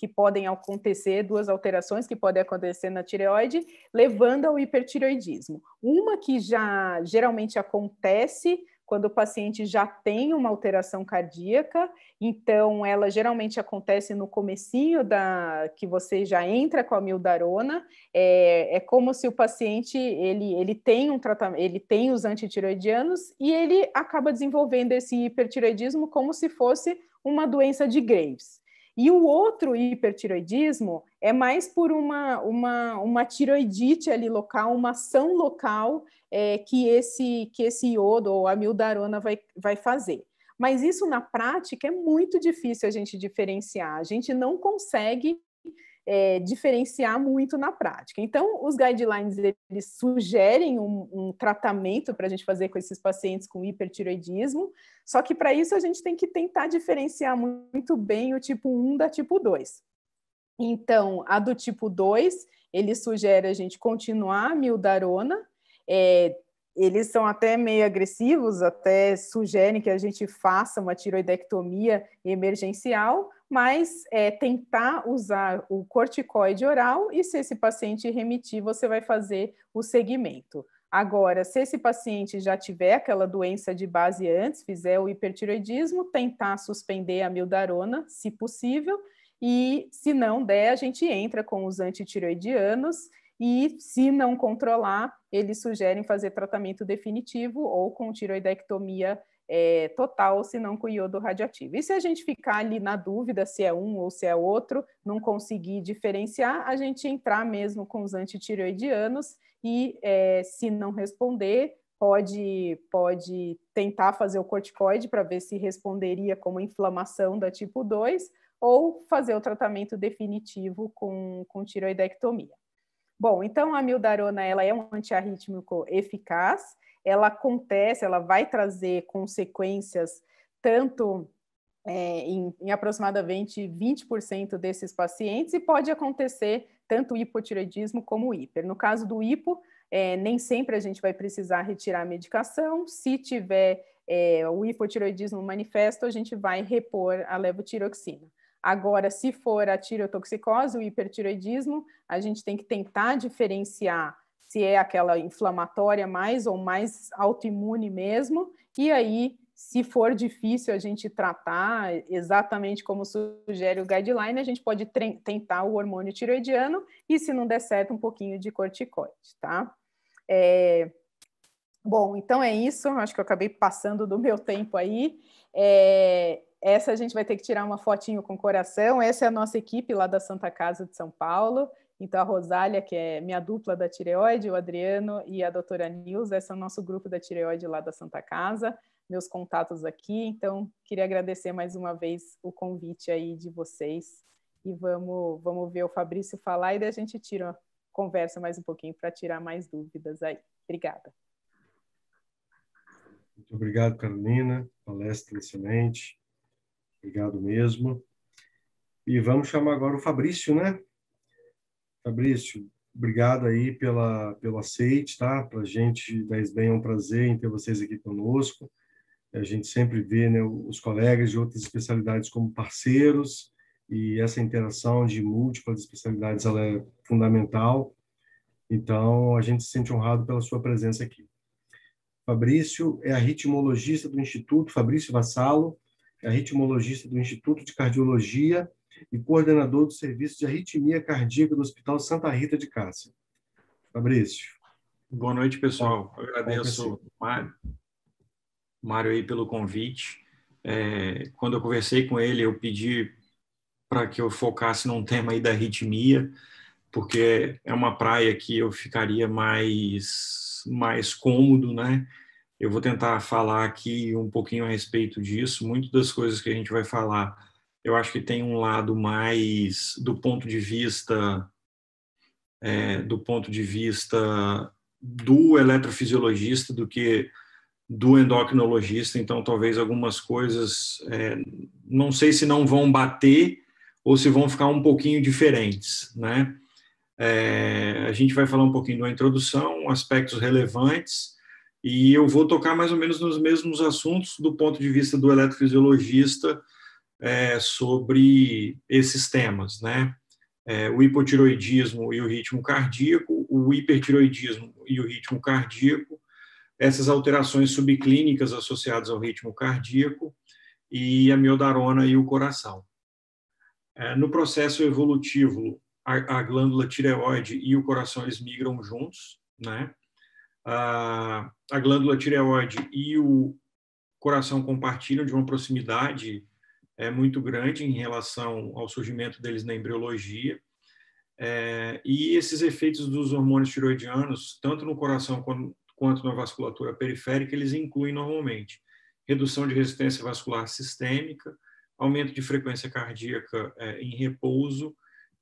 acontecer, duas alterações que podem acontecer na tireoide, levando ao hipertireoidismo. Uma que já geralmente acontece quando o paciente já tem uma alteração cardíaca, então ela geralmente acontece no comecinho que você já entra com a amiodarona, é como se o paciente ele tem um tratamento, ele tem os antitireoidianos e ele acaba desenvolvendo esse hipertireoidismo como se fosse uma doença de Graves. E o outro hipertireoidismo é mais por uma tireoidite ali local, uma ação local que esse iodo ou amiodarona vai fazer. Mas isso na prática é muito difícil a gente diferenciar. A gente não consegue diferenciar muito na prática. Então, os guidelines eles sugerem um tratamento para a gente fazer com esses pacientes com hipertireoidismo, só que para isso a gente tem que tentar diferenciar muito bem o tipo 1 da tipo 2. Então, a do tipo 2, ele sugere a gente continuar a amiodarona, eles são até meio agressivos, até sugerem que a gente faça uma tiroidectomia emergencial, mas tentar usar o corticoide oral e se esse paciente remitir, você vai fazer o segmento. Agora, se esse paciente já tiver aquela doença de base antes, fizer o hipertireoidismo, tentar suspender a amiodarona, se possível, e se não der, a gente entra com os antitireoidianos e, se não controlar, eles sugerem fazer tratamento definitivo ou com tiroidectomia total, se não com iodo radioativo. E se a gente ficar ali na dúvida se é um ou se é outro, não conseguir diferenciar, a gente entrar mesmo com os antitireoidianos e, se não responder, pode tentar fazer o corticoide para ver se responderia como inflamação da tipo 2 ou fazer o tratamento definitivo com tiroidectomia. Bom, então a amiodarona ela é um antiarrítmico eficaz, ela vai trazer consequências tanto em aproximadamente 20% desses pacientes e pode acontecer tanto o hipotireoidismo como o hiper. No caso do hipo, nem sempre a gente vai precisar retirar a medicação. Se tiver o hipotireoidismo manifesto, a gente vai repor a levotiroxina. Agora, se for a tireotoxicose, o hipertireoidismo, a gente tem que tentar diferenciar se é aquela inflamatória mais ou mais autoimune mesmo, e aí, se for difícil a gente tratar exatamente como sugere o guideline, a gente pode tentar o hormônio tireoidiano e, se não der certo, um pouquinho de corticoide, tá? Bom, então é isso, acho que eu acabei passando do meu tempo aí. Essa a gente vai ter que tirar uma fotinho com o coração, essa é a nossa equipe lá da Santa Casa de São Paulo. Então, a Rosália, que é minha dupla da tireoide, o Adriano e a doutora Nilza, esse é o nosso grupo da tireoide lá da Santa Casa, meus contatos aqui. Então, queria agradecer mais uma vez o convite aí de vocês e vamos ver o Fabrício falar e daí a gente conversa mais um pouquinho para tirar mais dúvidas aí. Obrigada. Muito obrigado, Carolina. Palestra excelente. Obrigado mesmo. E vamos chamar agora o Fabrício, né? Fabrício, obrigado aí pelo aceite, tá? Para a gente, da SBEM, é um prazer em ter vocês aqui conosco. A gente sempre vê, né, os colegas de outras especialidades como parceiros e essa interação de múltiplas especialidades ela é fundamental. Então, a gente se sente honrado pela sua presença aqui. Fabrício é arritmologista do Instituto, Fabrício Vassalo, é arritmologista do Instituto de Cardiologia e coordenador do Serviço de Arritmia Cardíaca do Hospital Santa Rita de Cássia. Fabrício. Boa noite, pessoal. Eu agradeço Mário aí pelo convite. Quando eu conversei com ele, eu pedi para que eu focasse num tema aí da arritmia, porque é uma praia que eu ficaria mais cômodo, né? Eu vou tentar falar aqui um pouquinho a respeito disso. Muitas das coisas que a gente vai falar, eu acho que tem um lado mais do ponto de vista do eletrofisiologista do que do endocrinologista. Então, talvez algumas coisas, não sei se não vão bater ou se vão ficar um pouquinho diferentes, né? A gente vai falar um pouquinho da introdução, aspectos relevantes, e eu vou tocar mais ou menos nos mesmos assuntos do ponto de vista do eletrofisiologista sobre esses temas, né? O hipotiroidismo e o ritmo cardíaco, o hipertiroidismo e o ritmo cardíaco, essas alterações subclínicas associadas ao ritmo cardíaco e a miodarona e o coração. No processo evolutivo, a glândula tireoide e o coração eles migram juntos, né? A glândula tireoide e o coração compartilham de uma proximidade muito grande em relação ao surgimento deles na embriologia. E esses efeitos dos hormônios tiroidianos, tanto no coração quanto na vasculatura periférica, eles incluem normalmente redução de resistência vascular sistêmica, aumento de frequência cardíaca em repouso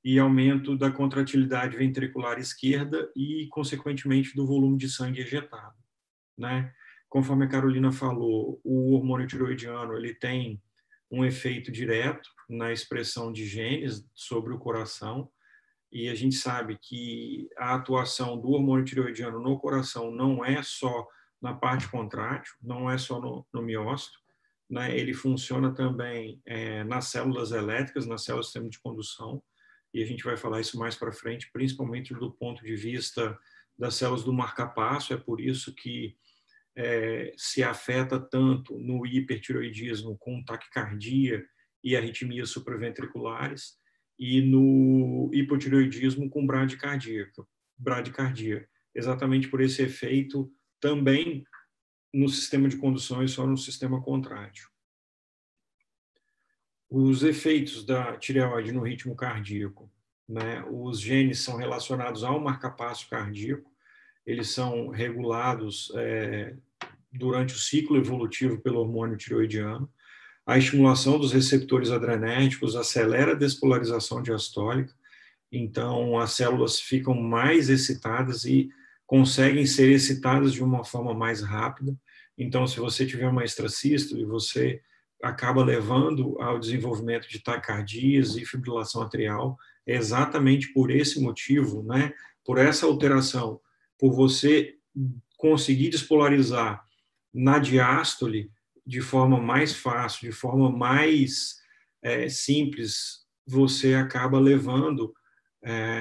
e aumento da contratilidade ventricular esquerda e, consequentemente, do volume de sangue ejetado, né? Conforme a Carolina falou, o hormônio tiroidiano ele tem um efeito direto na expressão de genes sobre o coração, e a gente sabe que a atuação do hormônio tireoidiano no coração não é só na parte contrátil, não é só no miócito, né? Ele funciona também nas células elétricas, nas células do sistema de condução, e a gente vai falar isso mais para frente, principalmente do ponto de vista das células do marcapasso. É por isso que se afeta tanto no hipertiroidismo com taquicardia e arritmias supraventriculares, e no hipotireoidismo com bradicardia, bradicardia, exatamente por esse efeito também no sistema de condução e só no sistema contrátil. Os efeitos da tireoide no ritmo cardíaco, né? Os genes são relacionados ao marcapasso cardíaco, eles são regulados durante o ciclo evolutivo pelo hormônio tireoidiano. A estimulação dos receptores adrenérgicos acelera a despolarização diastólica, então as células ficam mais excitadas e conseguem ser excitadas de uma forma mais rápida. Então, se você tiver uma extrasístole, você acaba levando ao desenvolvimento de taquicardias e fibrilação atrial, é exatamente por esse motivo, né? Por essa alteração, por você conseguir despolarizar na diástole de forma mais fácil, de forma mais simples, você acaba levando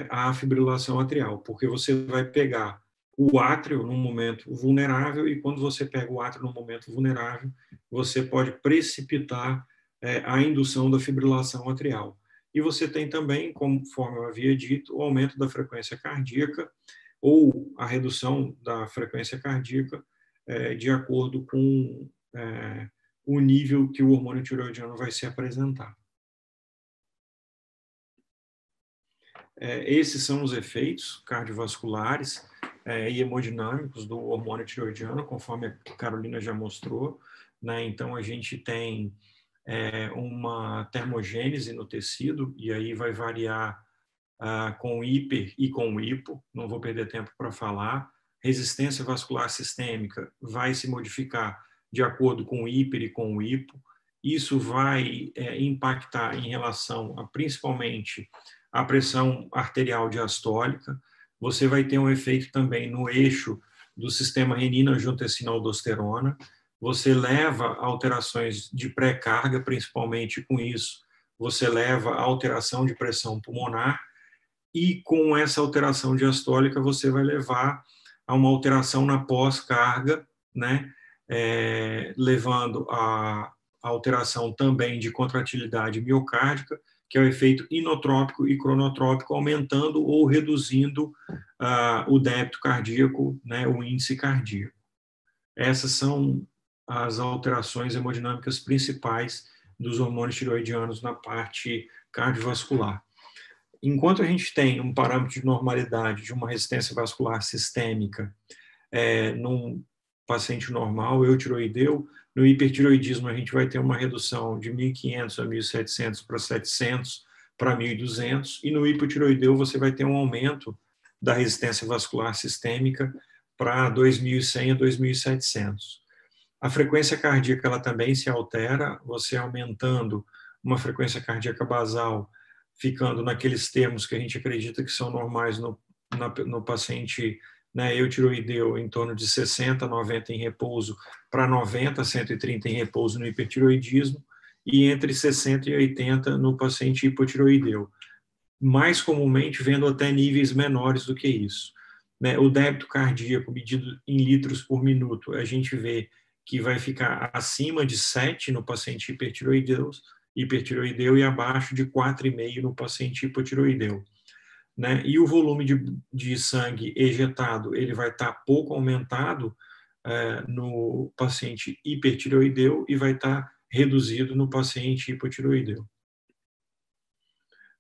à fibrilação atrial, porque você vai pegar o átrio num momento vulnerável e quando você pega o átrio num momento vulnerável, você pode precipitar a indução da fibrilação atrial. E você tem também, conforme eu havia dito, o aumento da frequência cardíaca ou a redução da frequência cardíaca de acordo com o nível que o hormônio tireoidiano vai se apresentar. Esses são os efeitos cardiovasculares e hemodinâmicos do hormônio tireoidiano, conforme a Carolina já mostrou, né? Então, a gente tem uma termogênese no tecido, e aí vai variar com o hiper e com o hipo, não vou perder tempo para falar. Resistência vascular sistêmica vai se modificar de acordo com o hiper e com o hipo. Isso vai impactar em relação a, principalmente, a pressão arterial diastólica. Você vai ter um efeito também no eixo do sistema renina-angiotensina-aldosterona. Você leva a alterações de pré-carga, principalmente com isso. Você leva a alteração de pressão pulmonar e com essa alteração diastólica você vai levar a uma alteração na pós-carga, né? Levando a alteração também de contratilidade miocárdica, que é o efeito inotrópico e cronotrópico, aumentando ou reduzindo o débito cardíaco, né, o índice cardíaco. Essas são as alterações hemodinâmicas principais dos hormônios tireoidianos na parte cardiovascular. Enquanto a gente tem um parâmetro de normalidade de uma resistência vascular sistêmica num paciente normal, eutiroideu, no hipertireoidismo a gente vai ter uma redução de 1.500 a 1.700 para 700 para 1.200, e no hipotireoideu você vai ter um aumento da resistência vascular sistêmica para 2.100 a 2.700. A frequência cardíaca ela também se altera, você aumentando uma frequência cardíaca basal, ficando naqueles termos que a gente acredita que são normais no paciente, né, eutiroideu, em torno de 60 a 90 em repouso, para 90 a 130 em repouso no hipertireoidismo, e entre 60 e 80 no paciente hipotireoideu. Mais comumente, vendo até níveis menores do que isso. Né, o débito cardíaco, medido em litros por minuto, a gente vê que vai ficar acima de 7 no paciente hipertireoideu e abaixo de 4,5 no paciente hipotireoideu. Né? E o volume de sangue ejetado ele vai estar pouco aumentado no paciente hipertireoideu e vai estar reduzido no paciente hipotireoideu.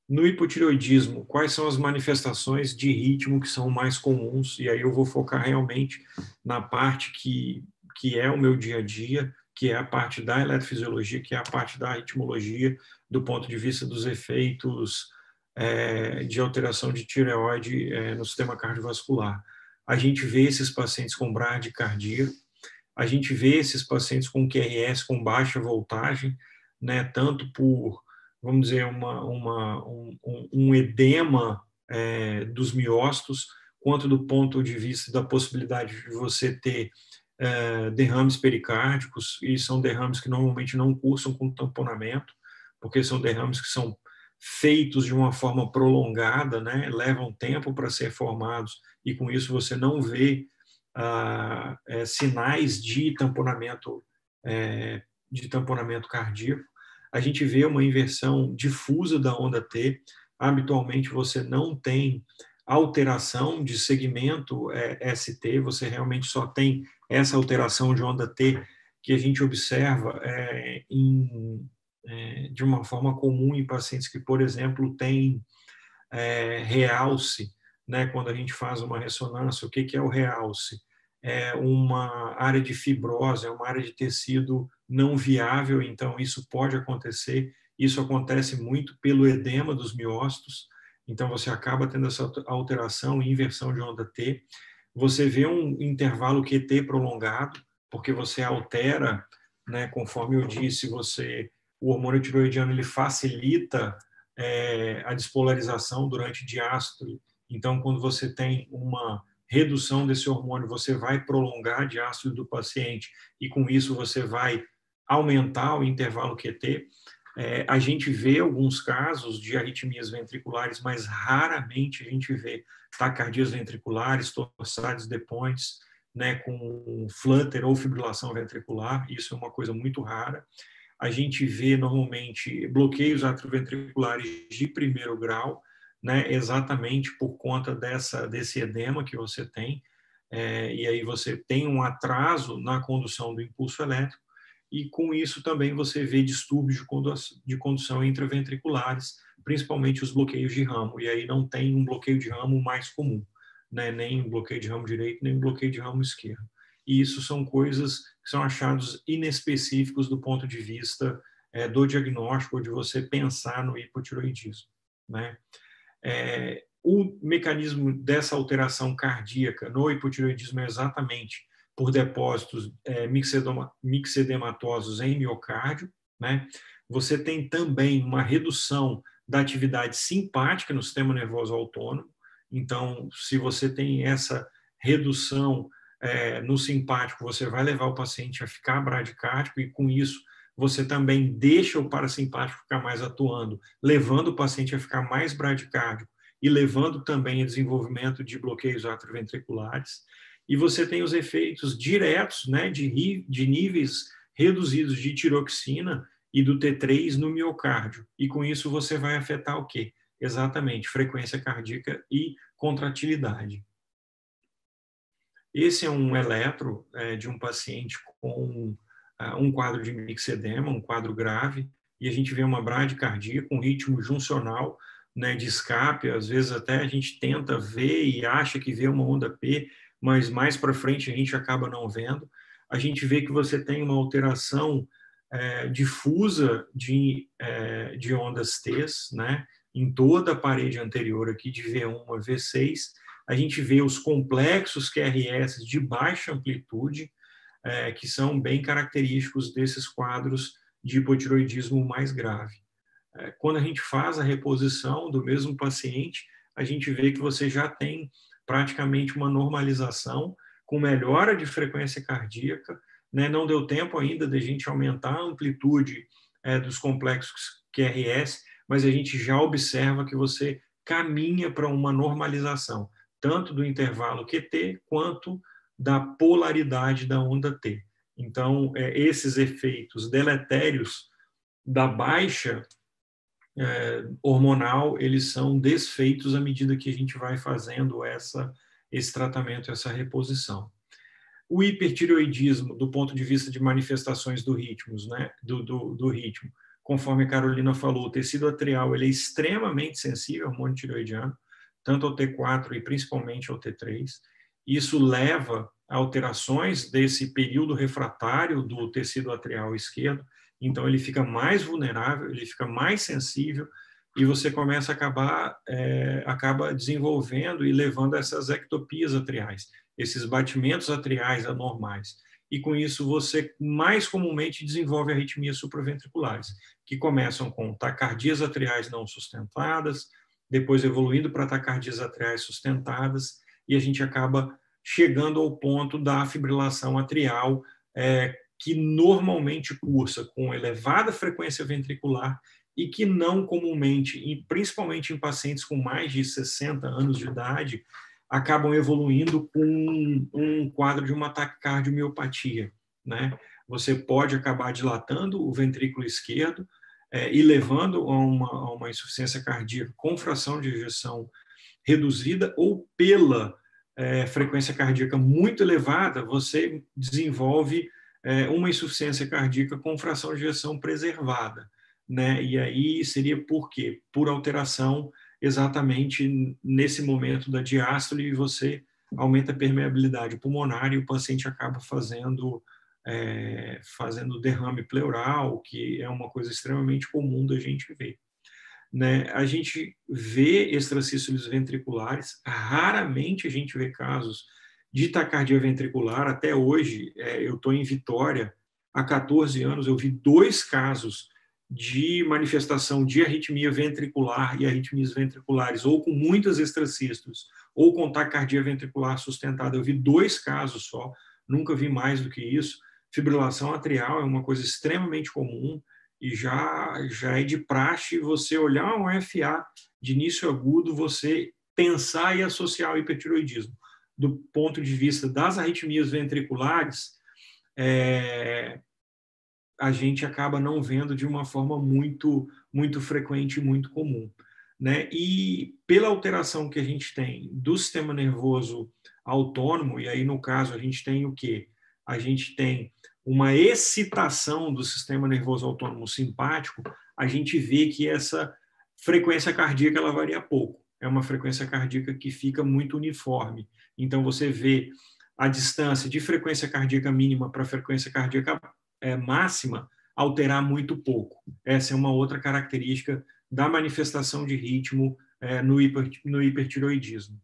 No hipotireoidismo, quais são as manifestações de ritmo que são mais comuns? E aí eu vou focar realmente na parte que é o meu dia a dia, que é a parte da eletrofisiologia, que é a parte da ritmologia, do ponto de vista dos efeitos de alteração de tireoide no sistema cardiovascular. A gente vê esses pacientes com bradicardia, a gente vê esses pacientes com QRS com baixa voltagem, né, tanto por, vamos dizer, um edema dos miócitos, quanto do ponto de vista da possibilidade de você ter derrames pericárdicos, e são derrames que normalmente não cursam com tamponamento, porque são derrames que são feitos de uma forma prolongada, né, levam tempo para ser formados, e com isso você não vê sinais de tamponamento cardíaco. A gente vê uma inversão difusa da onda T. Habitualmente você não tem alteração de segmento ST, você realmente só tem essa alteração de onda T que a gente observa de uma forma comum em pacientes que, por exemplo, têm realce, né? Quando a gente faz uma ressonância, o que é o realce? É uma área de fibrose, é uma área de tecido não viável, então isso pode acontecer. Isso acontece muito pelo edema dos miócitos, então você acaba tendo essa alteração e inversão de onda T. Você vê um intervalo QT prolongado, porque você altera, né, conforme eu disse, o hormônio tiroidiano ele facilita a despolarização durante diástole. Então, quando você tem uma redução desse hormônio, você vai prolongar a diástole do paciente e, com isso, você vai aumentar o intervalo QT. A gente vê alguns casos de arritmias ventriculares, mas raramente a gente vê taquicardias ventriculares, torsades de Pointes, né, com flutter ou fibrilação ventricular. Isso é uma coisa muito rara. A gente vê normalmente bloqueios atrioventriculares de primeiro grau, né, exatamente por conta desse edema que você tem, e aí você tem um atraso na condução do impulso elétrico, e com isso também você vê distúrbios de condução intraventriculares, principalmente os bloqueios de ramo, e aí não tem um bloqueio de ramo mais comum, né, nem um bloqueio de ramo direito, nem um bloqueio de ramo esquerdo. E isso são coisas que são achados inespecíficos do ponto de vista do diagnóstico, ou de você pensar no hipotiroidismo, né? O mecanismo dessa alteração cardíaca no hipotiroidismo é exatamente por depósitos mixedematosos em miocárdio, né? Você tem também uma redução da atividade simpática no sistema nervoso autônomo. Então, se você tem essa redução no simpático, você vai levar o paciente a ficar bradicárdico, e com isso você também deixa o parasimpático ficar mais atuando, levando o paciente a ficar mais bradicárdico e levando também a desenvolvimento de bloqueios atrioventriculares. E você tem os efeitos diretos, né, de níveis reduzidos de tiroxina e do T3 no miocárdio. E com isso você vai afetar o quê? Exatamente, frequência cardíaca e contratilidade. Esse é um eletro de um paciente com um quadro de mixedema, um quadro grave, e a gente vê uma bradicardia com ritmo juncional, né, de escape. Às vezes até a gente tenta ver e acha que vê uma onda P, mas mais para frente a gente acaba não vendo. A gente vê que você tem uma alteração difusa de ondas T, né, em toda a parede anterior aqui de V1 a V6. A gente vê os complexos QRS de baixa amplitude, que são bem característicos desses quadros de hipotiroidismo mais grave. Quando a gente faz a reposição do mesmo paciente, a gente vê que você já tem praticamente uma normalização com melhora de frequência cardíaca, né? Não deu tempo ainda de a gente aumentar a amplitude dos complexos QRS, mas a gente já observa que você caminha para uma normalização, tanto do intervalo QT quanto da polaridade da onda T. Então, esses efeitos deletérios da baixa hormonal, eles são desfeitos à medida que a gente vai fazendo esse tratamento, essa reposição. O hipertireoidismo, do ponto de vista de manifestações do ritmo, né, do ritmo, conforme a Carolina falou, o tecido atrial ele é extremamente sensível ao hormônio tireoidiano, tanto ao T4 e principalmente ao T3. Isso leva a alterações desse período refratário do tecido atrial esquerdo, então ele fica mais vulnerável, ele fica mais sensível, e você começa a acaba desenvolvendo e levando a essas ectopias atriais, esses batimentos atriais anormais. E com isso você mais comumente desenvolve arritmias supraventriculares, que começam com taquicardias atriais não sustentadas, depois evoluindo para taquicardias atriais sustentadas, e a gente acaba chegando ao ponto da fibrilação atrial, que normalmente cursa com elevada frequência ventricular e que não comumente, e principalmente em pacientes com mais de 60 anos de idade, acabam evoluindo com um quadro de uma taquicardiomiopatia, né? Você pode acabar dilatando o ventrículo esquerdo e levando a uma insuficiência cardíaca com fração de ejeção reduzida ou pela frequência cardíaca muito elevada, você desenvolve uma insuficiência cardíaca com fração de ejeção preservada, né? E aí seria por quê? Por alteração exatamente nesse momento da diástole, e você aumenta a permeabilidade pulmonar e o paciente acaba fazendo derrame pleural, que é uma coisa extremamente comum da gente ver. Né? A gente vê extracístoles ventriculares, raramente a gente vê casos de taquicardia ventricular. Até hoje, eu estou em Vitória, há 14 anos, eu vi 2 casos de manifestação de arritmia ventricular e arritmias ventriculares, ou com muitas extracístoles, ou com taquicardia ventricular sustentada. Eu vi 2 casos só, nunca vi mais do que isso. Fibrilação atrial é uma coisa extremamente comum, e já é de praxe você olhar um FA de início agudo, você pensar e associar o hipertiroidismo. Do ponto de vista das arritmias ventriculares, a gente acaba não vendo de uma forma muito, muito frequente e muito comum. Né? E pela alteração que a gente tem do sistema nervoso autônomo, e aí no caso a gente tem o quê? A gente tem uma excitação do sistema nervoso autônomo simpático, a gente vê que essa frequência cardíaca ela varia pouco. É uma frequência cardíaca que fica muito uniforme. Então, você vê a distância de frequência cardíaca mínima para frequência cardíaca máxima alterar muito pouco. Essa é uma outra característica da manifestação de ritmo no hipertiroidismo.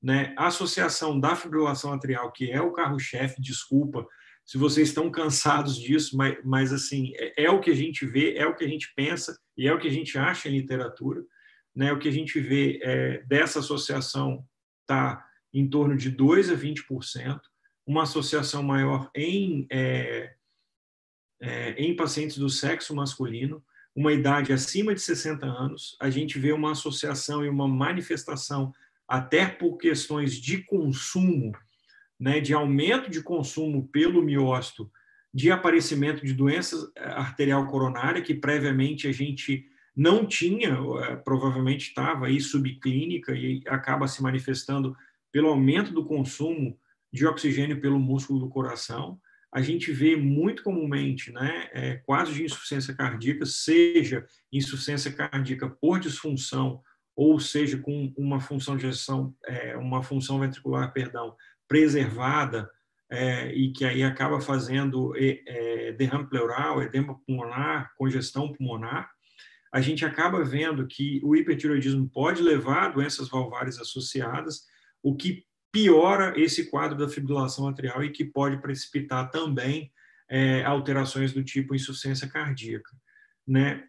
Né? A associação da fibrilação atrial, que é o carro-chefe, desculpa se vocês estão cansados disso, mas assim, é o que a gente vê, é o que a gente pensa e é o que a gente acha em literatura. Né? O que a gente vê dessa associação está em torno de 2% a 20%, uma associação maior em pacientes do sexo masculino, uma idade acima de 60 anos, a gente vê uma associação e uma manifestação até por questões de consumo, né, de aumento de consumo pelo miócito, de aparecimento de doença arterial coronária, que previamente a gente não tinha, provavelmente estava aí subclínica e acaba se manifestando pelo aumento do consumo de oxigênio pelo músculo do coração. A gente vê muito comumente, né, quadros de insuficiência cardíaca, seja insuficiência cardíaca por disfunção, ou seja, com uma função de ejeção, uma função ventricular, preservada, e que aí acaba fazendo derrame pleural, edema pulmonar, congestão pulmonar. A gente acaba vendo que o hipertiroidismo pode levar a doenças valvares associadas, o que piora esse quadro da fibrilação atrial e que pode precipitar também alterações do tipo insuficiência cardíaca. Né?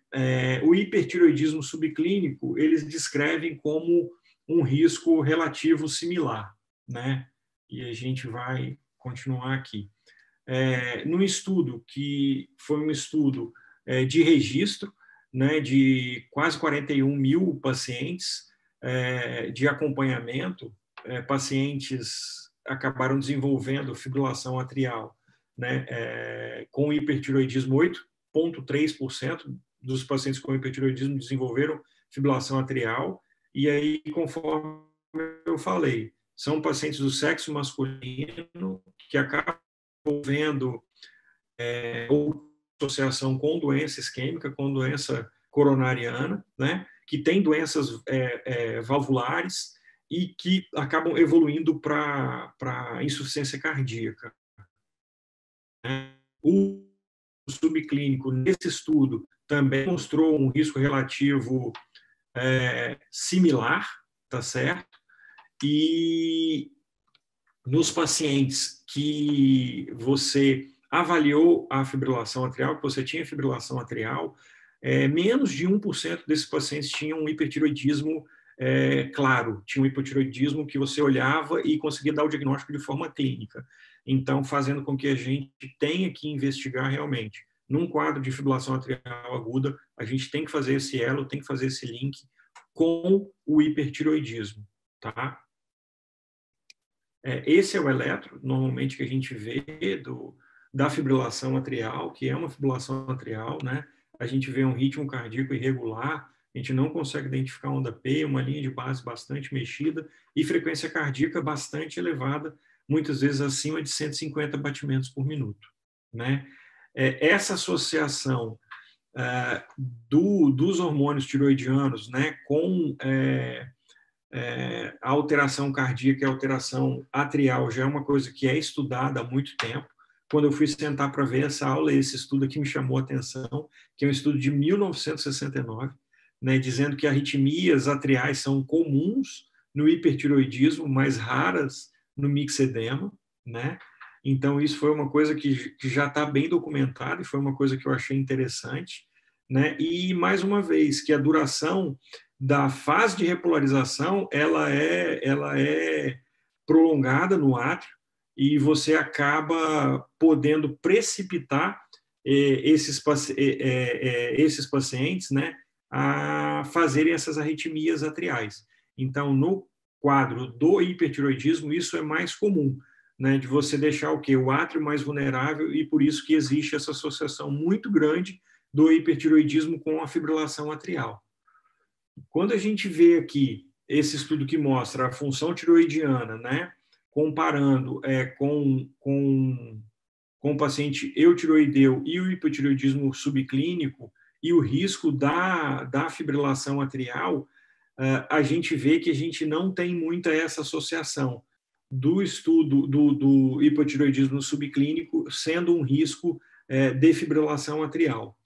O hipertiroidismo subclínico, eles descrevem como um risco relativo similar, né? E a gente vai continuar aqui. Num estudo que foi um estudo de registro, né, de quase 41 mil pacientes de acompanhamento, pacientes acabaram desenvolvendo fibrilação atrial, né, com hipertiroidismo. 8,3% dos pacientes com hipertiroidismo desenvolveram fibrilação atrial, e aí, conforme eu falei, são pacientes do sexo masculino que acabam vendo associação com doença isquêmica, com doença coronariana, né, que tem doenças valvulares e que acabam evoluindo para insuficiência cardíaca. O subclínico, nesse estudo, também mostrou um risco relativo similar, tá certo? E nos pacientes que você avaliou a fibrilação atrial, que você tinha fibrilação atrial, menos de 1% desses pacientes tinham um hipertiroidismo claro, tinha um hipotiroidismo que você olhava e conseguia dar o diagnóstico de forma clínica. Então, fazendo com que a gente tenha que investigar realmente. Num quadro de fibrilação atrial aguda, a gente tem que fazer esse elo, tem que fazer esse link com o hipertiroidismo, tá? Esse é o eletro, normalmente, que a gente vê da fibrilação atrial, que é uma fibrilação atrial, né? A gente vê um ritmo cardíaco irregular, A gente não consegue identificar onda P, uma linha de base bastante mexida e frequência cardíaca bastante elevada, muitas vezes acima de 150 batimentos por minuto, né? Essa associação dos hormônios tiroidianos, né, com a alteração cardíaca e a alteração atrial já é uma coisa que é estudada há muito tempo. Quando eu fui sentar para ver essa aula, esse estudo aqui me chamou a atenção, que é um estudo de 1969, né, dizendo que arritmias atriais são comuns no hipertiroidismo, mais raras no mixedema, né? Então, isso foi uma coisa que já está bem documentada e foi uma coisa que eu achei interessante, né? E, mais uma vez, que a duração da fase de repolarização ela é prolongada no átrio e você acaba podendo precipitar esses pacientes, né, a fazerem essas arritmias atriais. Então, no quadro do hipertiroidismo, isso é mais comum, né, de você deixar o quê? O átrio mais vulnerável, e por isso que existe essa associação muito grande do hipertiroidismo com a fibrilação atrial. Quando a gente vê aqui esse estudo que mostra a função tiroidiana, né, comparando com o paciente eutiroideu e o hipotiroidismo subclínico e o risco da fibrilação atrial, a gente vê que a gente não tem muita essa associação do estudo do hipotiroidismo subclínico sendo um risco de fibrilação atrial,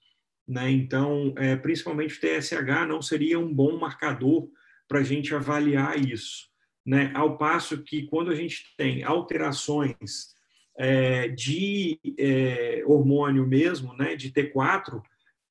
né? Então, principalmente o TSH não seria um bom marcador para a gente avaliar isso, né? Ao passo que quando a gente tem alterações de hormônio mesmo, né, de T4,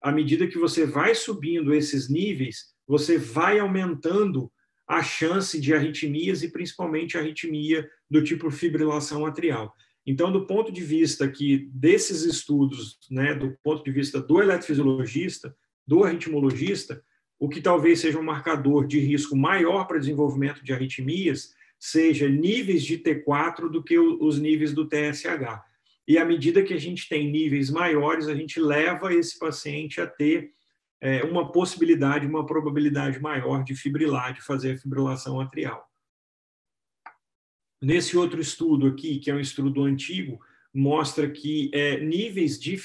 à medida que você vai subindo esses níveis, você vai aumentando a chance de arritmias e principalmente a arritmia do tipo fibrilação atrial. Então, do ponto de vista aqui desses estudos, né, do ponto de vista do eletrofisiologista, do arritmologista, o que talvez seja um marcador de risco maior para desenvolvimento de arritmias seja níveis de T4 do que os níveis do TSH. E à medida que a gente tem níveis maiores, a gente leva esse paciente a ter uma possibilidade, uma probabilidade maior de fibrilar, de fazer a fibrilação atrial. Nesse outro estudo aqui, que é um estudo antigo, mostra que níveis de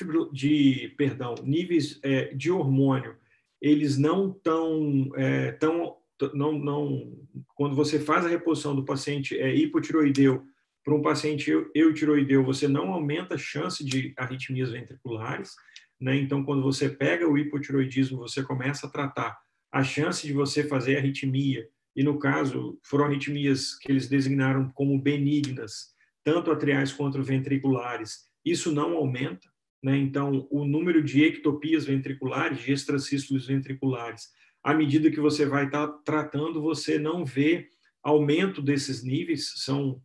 hormônio, eles não estão quando você faz a reposição do paciente hipotiroideu para um paciente eutiroideu, você não aumenta a chance de arritmias ventriculares, né? Então, quando você pega o hipotiroidismo, você começa a tratar a chance de você fazer arritmia, e no caso, foram arritmias que eles designaram como benignas, tanto atriais quanto ventriculares, isso não aumenta, né? Então, o número de ectopias ventriculares, de extracístoles ventriculares, à medida que você vai estar tratando, você não vê aumento desses níveis, são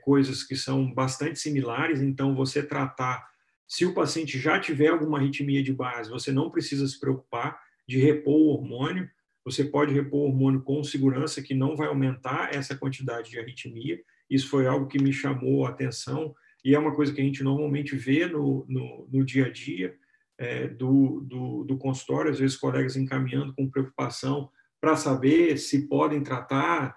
coisas que são bastante similares, então você tratar, se o paciente já tiver alguma arritmia de base, você não precisa se preocupar de repor o hormônio, você pode repor o hormônio com segurança, que não vai aumentar essa quantidade de arritmia. Isso foi algo que me chamou a atenção e é uma coisa que a gente normalmente vê no dia a dia do consultório, às vezes colegas encaminhando com preocupação para saber se podem tratar,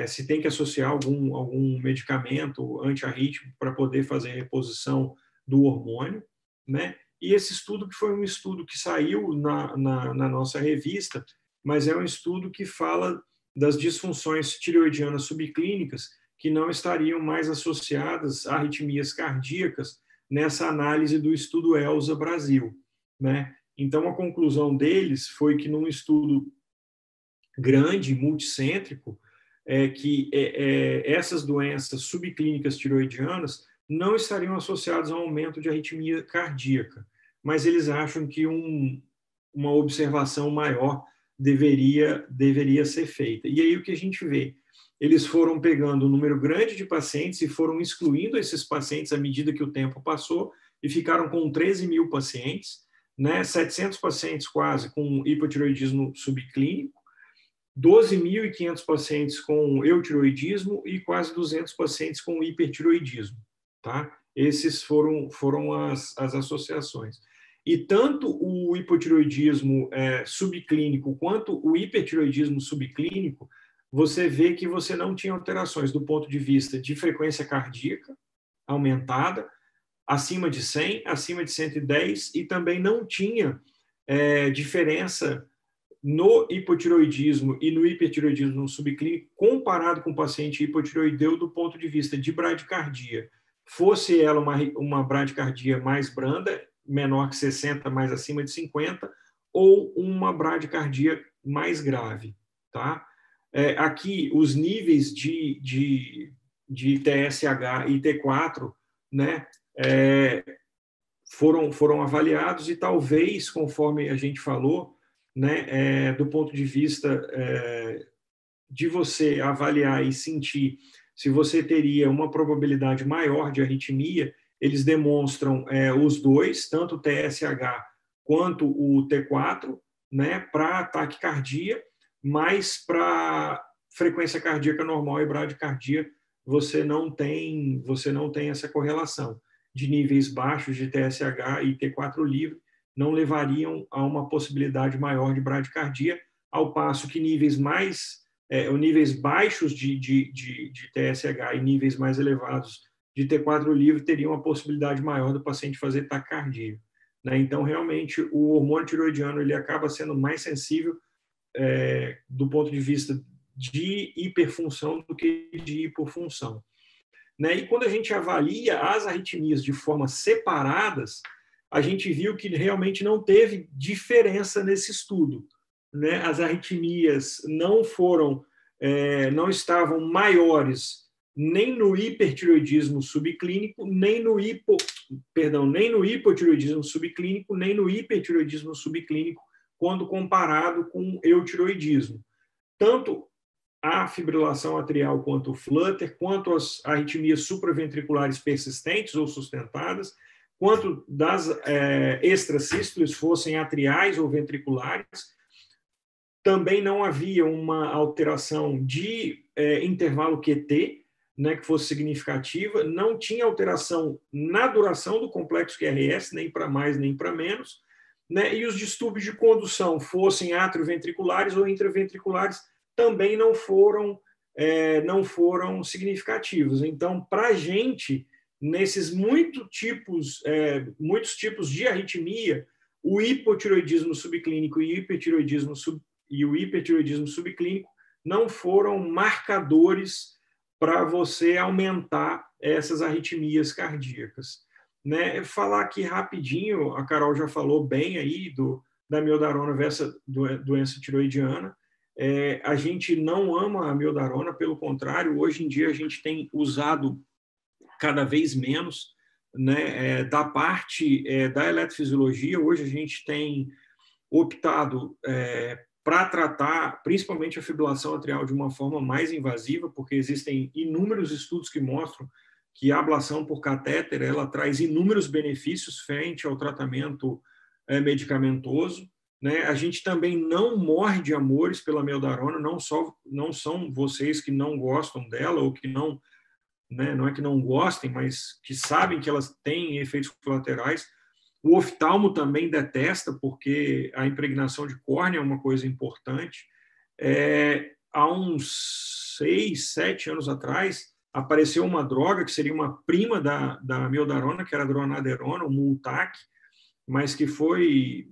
se tem que associar algum medicamento antiarrítmico para poder fazer a reposição do hormônio, né? E esse estudo, que foi um estudo que saiu na nossa revista, mas é um estudo que fala das disfunções tireoidianas subclínicas que não estariam mais associadas a arritmias cardíacas nessa análise do estudo ELSA Brasil, né? Então, a conclusão deles foi que num estudo grande, multicêntrico, que essas doenças subclínicas tireoidianas não estariam associadas a um aumento de arritmia cardíaca, mas eles acham que uma observação maior deveria ser feita. E aí o que a gente vê? Eles foram pegando um número grande de pacientes e foram excluindo esses pacientes à medida que o tempo passou e ficaram com 13 mil pacientes, né? 700 pacientes quase com hipotireoidismo subclínico, 12.500 pacientes com eutiroidismo e quase 200 pacientes com hipertiroidismo, tá? Esses foram as associações. E tanto o hipotireoidismo subclínico quanto o hipertireoidismo subclínico, você vê que você não tinha alterações do ponto de vista de frequência cardíaca aumentada, acima de 100, acima de 110, e também não tinha diferença no hipotireoidismo e no hipertireoidismo subclínico comparado com o paciente hipotireoideu do ponto de vista de bradicardia. Fosse ela uma bradicardia mais branda, menor que 60, mais acima de 50, ou uma bradicardia mais grave. Tá? Aqui, os níveis de TSH e T4, né, foram avaliados, e talvez, conforme a gente falou, né, do ponto de vista de você avaliar e sentir se você teria uma probabilidade maior de arritmia, eles demonstram os dois, tanto o TSH quanto o T4, né, para taquicardia, mas para frequência cardíaca normal e bradicardia você não tem essa correlação de níveis baixos de TSH e T4 livre não levariam a uma possibilidade maior de bradicardia, ao passo que níveis baixos de TSH e níveis mais elevados de T4 livre teriam uma possibilidade maior do paciente fazer taquicardia. Né? Então, realmente, o hormônio tiroidiano ele acaba sendo mais sensível do ponto de vista de hiperfunção do que de hipofunção. Né? E quando a gente avalia as arritmias de forma separadas, a gente viu que realmente não teve diferença nesse estudo. Né? As arritmias não estavam maiores nem no hipertireoidismo subclínico, nem no hipotireoidismo subclínico, nem no hipertireoidismo subclínico, quando comparado com o eutireoidismo. Tanto a fibrilação atrial quanto o flutter, quanto as arritmias supraventriculares persistentes ou sustentadas, quanto das extrasístoles, fossem atriais ou ventriculares, também não havia uma alteração de intervalo QT, né, que fosse significativa, não tinha alteração na duração do complexo QRS, nem para mais nem para menos, né, e os distúrbios de condução, fossem atrioventriculares ou intraventriculares, também não foram significativos. Então, para a gente, nesses muitos tipos de arritmia, o hipotireoidismo subclínico e o hipertireoidismo subclínico não foram marcadores para você aumentar essas arritmias cardíacas. Né? Falar aqui rapidinho, a Carol já falou bem aí da amiodarona versus doença tiroidiana. A gente não ama a amiodarona, pelo contrário, hoje em dia a gente tem usado cada vez menos, né, da parte da eletrofisiologia. Hoje a gente tem optado para tratar principalmente a fibrilação atrial de uma forma mais invasiva, porque existem inúmeros estudos que mostram que a ablação por catéter ela traz inúmeros benefícios frente ao tratamento medicamentoso. Né? A gente também não morre de amores pela amiodarona, não são vocês que não gostam dela ou que não, né, não é que não gostem, mas que sabem que elas têm efeitos colaterais. O oftalmo também detesta, porque a impregnação de córnea é uma coisa importante. Há uns 6, 7 anos atrás, apareceu uma droga que seria uma prima da amiodarona, que era a dronaderona, o Multac, mas que foi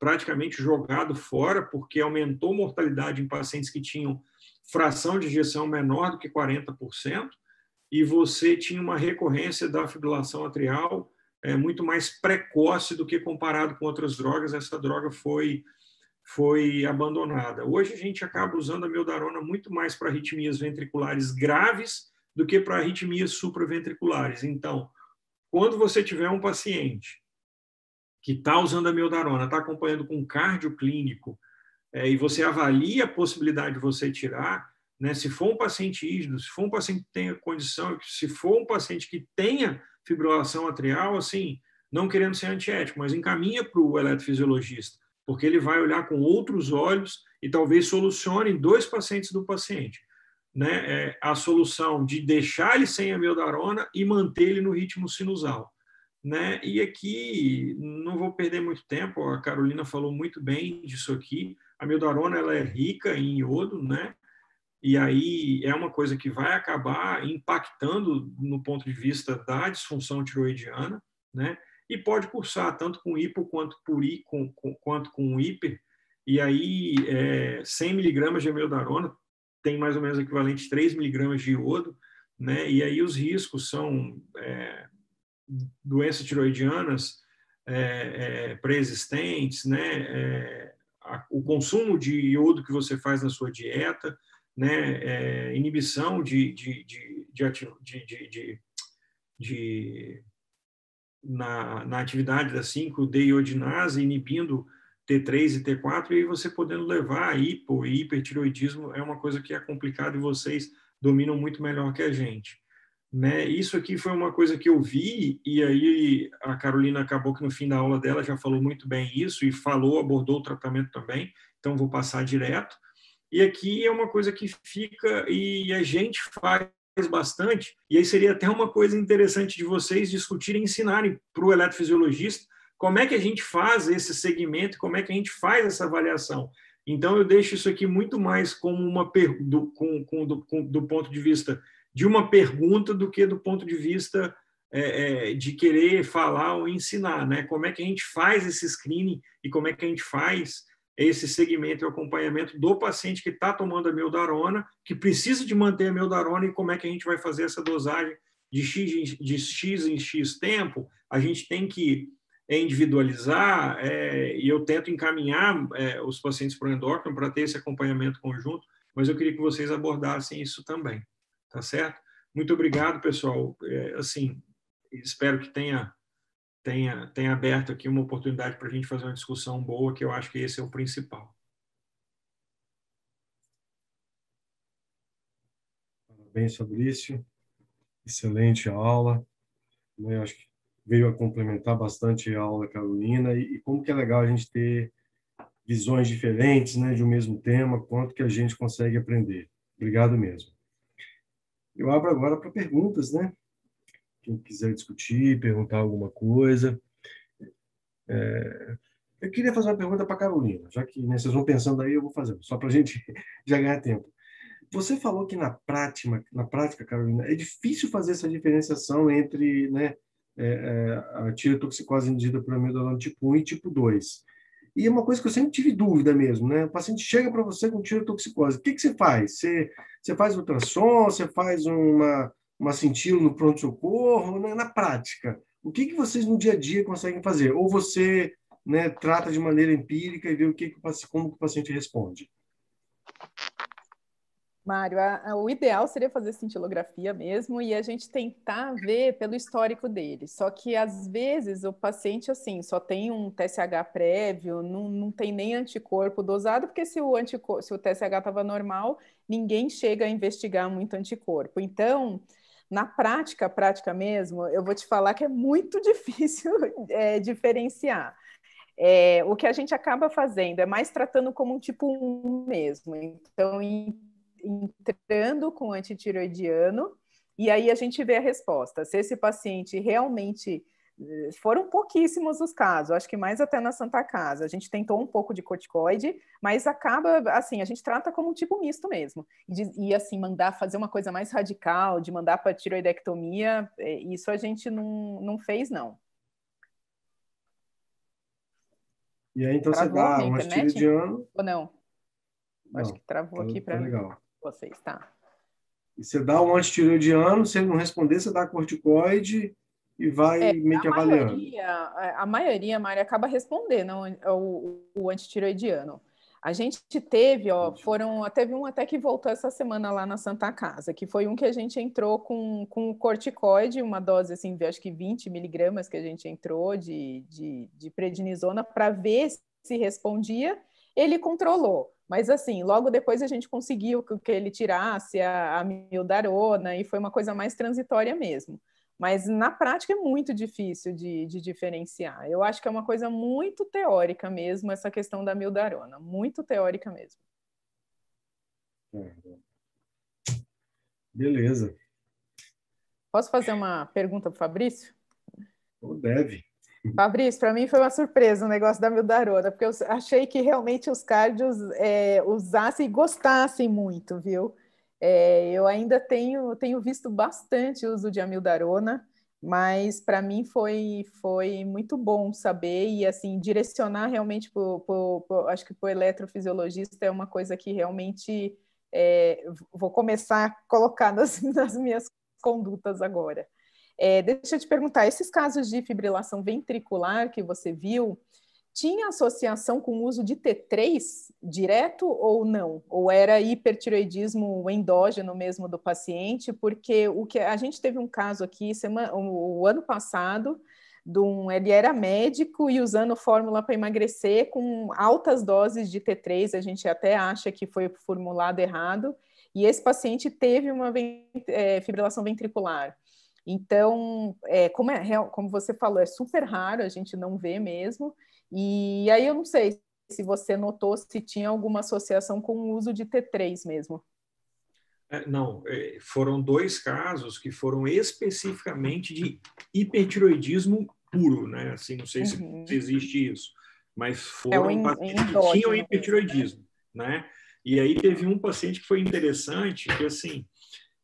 praticamente jogado fora porque aumentou mortalidade em pacientes que tinham fração de ejeção menor do que 40%, e você tinha uma recorrência da fibrilação atrial muito mais precoce do que comparado com outras drogas. Essa droga foi abandonada. Hoje a gente acaba usando a amiodarona muito mais para arritmias ventriculares graves do que para arritmias supraventriculares. Então, quando você tiver um paciente que está usando a amiodarona, está acompanhando com cardio clínico, e você avalia a possibilidade de você tirar, né, se for um paciente rígido, se for um paciente que tenha condição, se for um paciente que tenha fibrilação atrial, assim, não querendo ser antiético, mas encaminha para o eletrofisiologista, porque ele vai olhar com outros olhos e talvez solucione em 2 pacientes do paciente. Né, a solução de deixar ele sem amiodarona e manter ele no ritmo sinusal. né? E aqui, não vou perder muito tempo, a Carolina falou muito bem disso aqui, a mildarona ela é rica em iodo, né? E aí é uma coisa que vai acabar impactando no ponto de vista da disfunção tiroidiana, né? E pode cursar tanto com hipo quanto com hiper. E aí 100 miligramas de amiodarona tem mais ou menos equivalente a 3 miligramas de iodo, né? E aí os riscos são doenças tiroidianas pré-existentes, né? O consumo de iodo que você faz na sua dieta, né? Inibição na atividade da 5-deiodinase, inibindo T3 e T4, e você podendo levar a hipo e hipertiroidismo é uma coisa que é complicada e vocês dominam muito melhor que a gente. Né? Isso aqui foi uma coisa que eu vi, e aí a Carolina acabou que no fim da aula dela já falou muito bem isso, e abordou o tratamento também, então vou passar direto. E aqui é uma coisa que fica, e a gente faz bastante, e aí seria até uma coisa interessante de vocês discutirem e ensinarem para o eletrofisiologista como é que a gente faz esse segmento, como é que a gente faz essa avaliação. Então, eu deixo isso aqui muito mais como uma do ponto de vista de uma pergunta do que do ponto de vista de querer falar ou ensinar, né? Como é que a gente faz esse screening e como é que a gente faz esse segmento e acompanhamento do paciente que está tomando a mildarona, que precisa de manter a mildarona, e como é que a gente vai fazer essa dosagem de X em X tempo. A gente tem que individualizar, e eu tento encaminhar os pacientes para o endócrino para ter esse acompanhamento conjunto, mas eu queria que vocês abordassem isso também, tá certo? Muito obrigado, pessoal. Assim, espero que tenha aberto aqui uma oportunidade para a gente fazer uma discussão boa, que eu acho que esse é o principal. Parabéns, Fabrício. Excelente aula. Eu acho que veio a complementar bastante a aula da Carolina, e como que é legal a gente ter visões diferentes, né, de um mesmo tema, quanto que a gente consegue aprender. Obrigado mesmo. Eu abro agora para perguntas, né? Quem quiser discutir, perguntar alguma coisa. Eu queria fazer uma pergunta para a Carolina, já que, né, vocês vão pensando aí, eu vou fazer, só para a gente já ganhar tempo. Você falou que na prática, Carolina, é difícil fazer essa diferenciação entre, né, a tireotoxicose induzida por amiodarona tipo 1 e tipo 2. E é uma coisa que eu sempre tive dúvida mesmo, né? O paciente chega para você com tireotoxicose. O que você faz? Você faz ultrassom, você faz uma cintila no pronto-socorro, né? Na prática, o que vocês no dia a dia conseguem fazer? Ou você, né, trata de maneira empírica e vê como que o paciente responde? Mário, o ideal seria fazer cintilografia mesmo e a gente tentar ver pelo histórico dele. Só que, às vezes, o paciente, assim, só tem um TSH prévio, não tem nem anticorpo dosado, porque se o TSH estava normal, ninguém chega a investigar muito anticorpo. Então, na prática mesmo, eu vou te falar que é muito difícil diferenciar. O que a gente acaba fazendo é mais tratando como um tipo 1 mesmo. Então, entrando com antitiroidiano, e aí a gente vê a resposta. Se esse paciente realmente... Foram pouquíssimos os casos, acho que mais até na Santa Casa. A gente tentou um pouco de corticoide, mas acaba, assim, a gente trata como um tipo misto mesmo. E assim, mandar fazer uma coisa mais radical, de mandar para tiroidectomia, isso a gente não fez, não. E aí, então, você Travou a dá minha um internet? antireoidiano... Ou não? Acho Não, que travou aqui tá para legal. vocês, tá? E você dá um antitireoidiano, se ele não responder, você dá corticoide e vai meio que avaliando. A maioria, Mari, acaba respondendo o antitiroidiano. A gente teve, teve um até que voltou essa semana lá na Santa Casa, que foi um que a gente entrou com corticoide, uma dose, assim, acho que 20 miligramas que a gente entrou de prednisona para ver se respondia. Ele controlou, mas assim, logo depois a gente conseguiu que ele tirasse a mildarona e foi uma coisa mais transitória mesmo. Mas na prática é muito difícil de diferenciar. Eu acho que é uma coisa muito teórica mesmo, essa questão da mildarona, muito teórica mesmo. Beleza. Posso fazer uma pergunta para o Fabrício? Deve. Fabrício, para mim foi uma surpresa o negócio da amiodarona, porque eu achei que realmente os cardios usassem e gostassem muito, viu? Eu ainda tenho visto bastante uso de amiodarona, mas para mim foi muito bom saber e assim direcionar realmente acho que para o eletrofisiologista é uma coisa que realmente vou começar a colocar nas minhas condutas agora. Deixa eu te perguntar, esses casos de fibrilação ventricular que você viu, tinha associação com o uso de T3 direto ou não? Ou era hipertireoidismo endógeno mesmo do paciente? Porque a gente teve um caso aqui o ano passado, ele era médico e usando fórmula para emagrecer com altas doses de T3, a gente até acha que foi formulado errado, e esse paciente teve uma fibrilação ventricular. Então, como você falou, é super raro, a gente não vê mesmo. E aí eu não sei se você notou se tinha alguma associação com o uso de T3 mesmo. Não, foram 2 casos que foram especificamente de hipertiroidismo puro, né? Assim, não sei se existe isso, mas foram pacientes que tinham hipertiroidismo, né? E aí teve um paciente que foi interessante, que assim,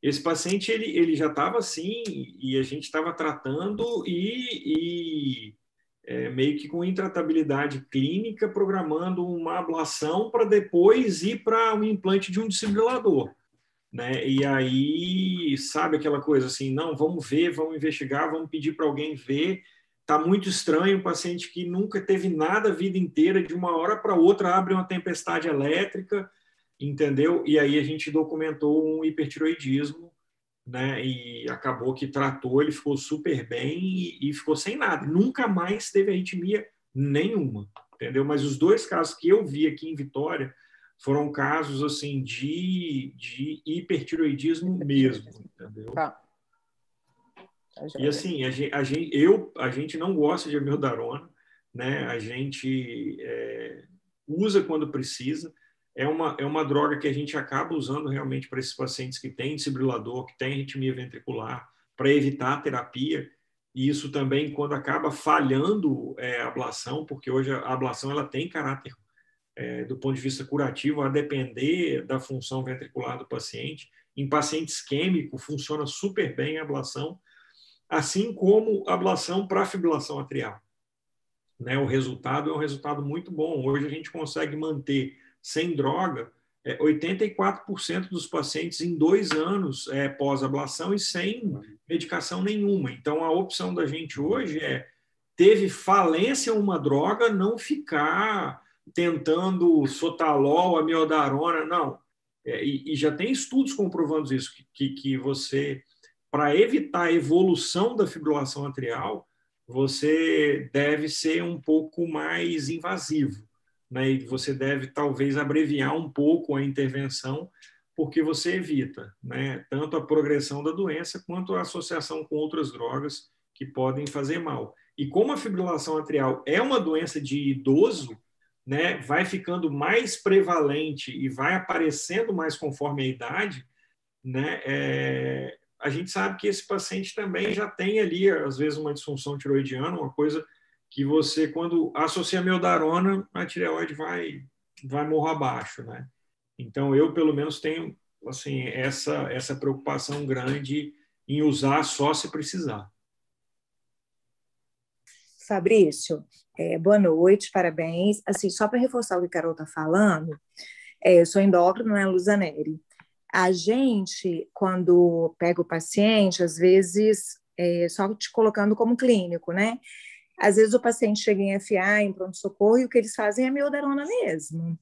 esse paciente ele já estava assim e a gente estava tratando meio que com intratabilidade clínica, programando uma ablação para depois ir para um implante de um desfibrilador, né? E aí, sabe aquela coisa assim, não, vamos ver, vamos investigar, vamos pedir para alguém ver. Tá muito estranho, um paciente que nunca teve nada a vida inteira, de uma hora para outra abre uma tempestade elétrica, entendeu? E aí a gente documentou um hipertiroidismo, né? E acabou que tratou, ele ficou super bem e ficou sem nada. Nunca mais teve arritmia nenhuma, entendeu? Mas os 2 casos que eu vi aqui em Vitória foram casos assim de hipertiroidismo mesmo, entendeu? Tá. E assim, a gente não gosta de amiodarona, né? A gente usa quando precisa. É uma droga que a gente acaba usando realmente para esses pacientes que têm desfibrilador, que têm arritmia ventricular, para evitar a terapia. E isso também, quando acaba falhando a ablação, porque hoje a ablação ela tem caráter, do ponto de vista curativo, a depender da função ventricular do paciente. Em paciente isquêmico, funciona super bem a ablação, assim como a ablação para fibrilação atrial. Né? O resultado é um resultado muito bom. Hoje a gente consegue manter sem droga 84% dos pacientes em 2 anos pós-ablação e sem medicação nenhuma. Então, a opção da gente hoje teve falência uma droga, não ficar tentando sotalol, amiodarona, não. E já tem estudos comprovando isso, que você, para evitar a evolução da fibrilação atrial, você deve ser um pouco mais invasivo, né? E você deve talvez abreviar um pouco a intervenção, porque você evita, né, tanto a progressão da doença quanto a associação com outras drogas que podem fazer mal. E como a fibrilação atrial é uma doença de idoso, né, vai ficando mais prevalente e vai aparecendo mais conforme a idade, né, a gente sabe que esse paciente também já tem ali, às vezes, uma disfunção tiroidiana, uma coisa que você, quando associa a miodarona, a tireoide vai morrer abaixo, né? Então, eu, pelo menos, tenho assim, essa preocupação grande em usar só se precisar. Fabrício, boa noite, parabéns. Assim, só para reforçar o que a Carol está falando, eu sou endócrina, né, Luzaneri. A gente, quando pega o paciente, às vezes, só te colocando como clínico, né? Às vezes o paciente chega em FA, em pronto-socorro, e o que eles fazem é amiodarona mesmo.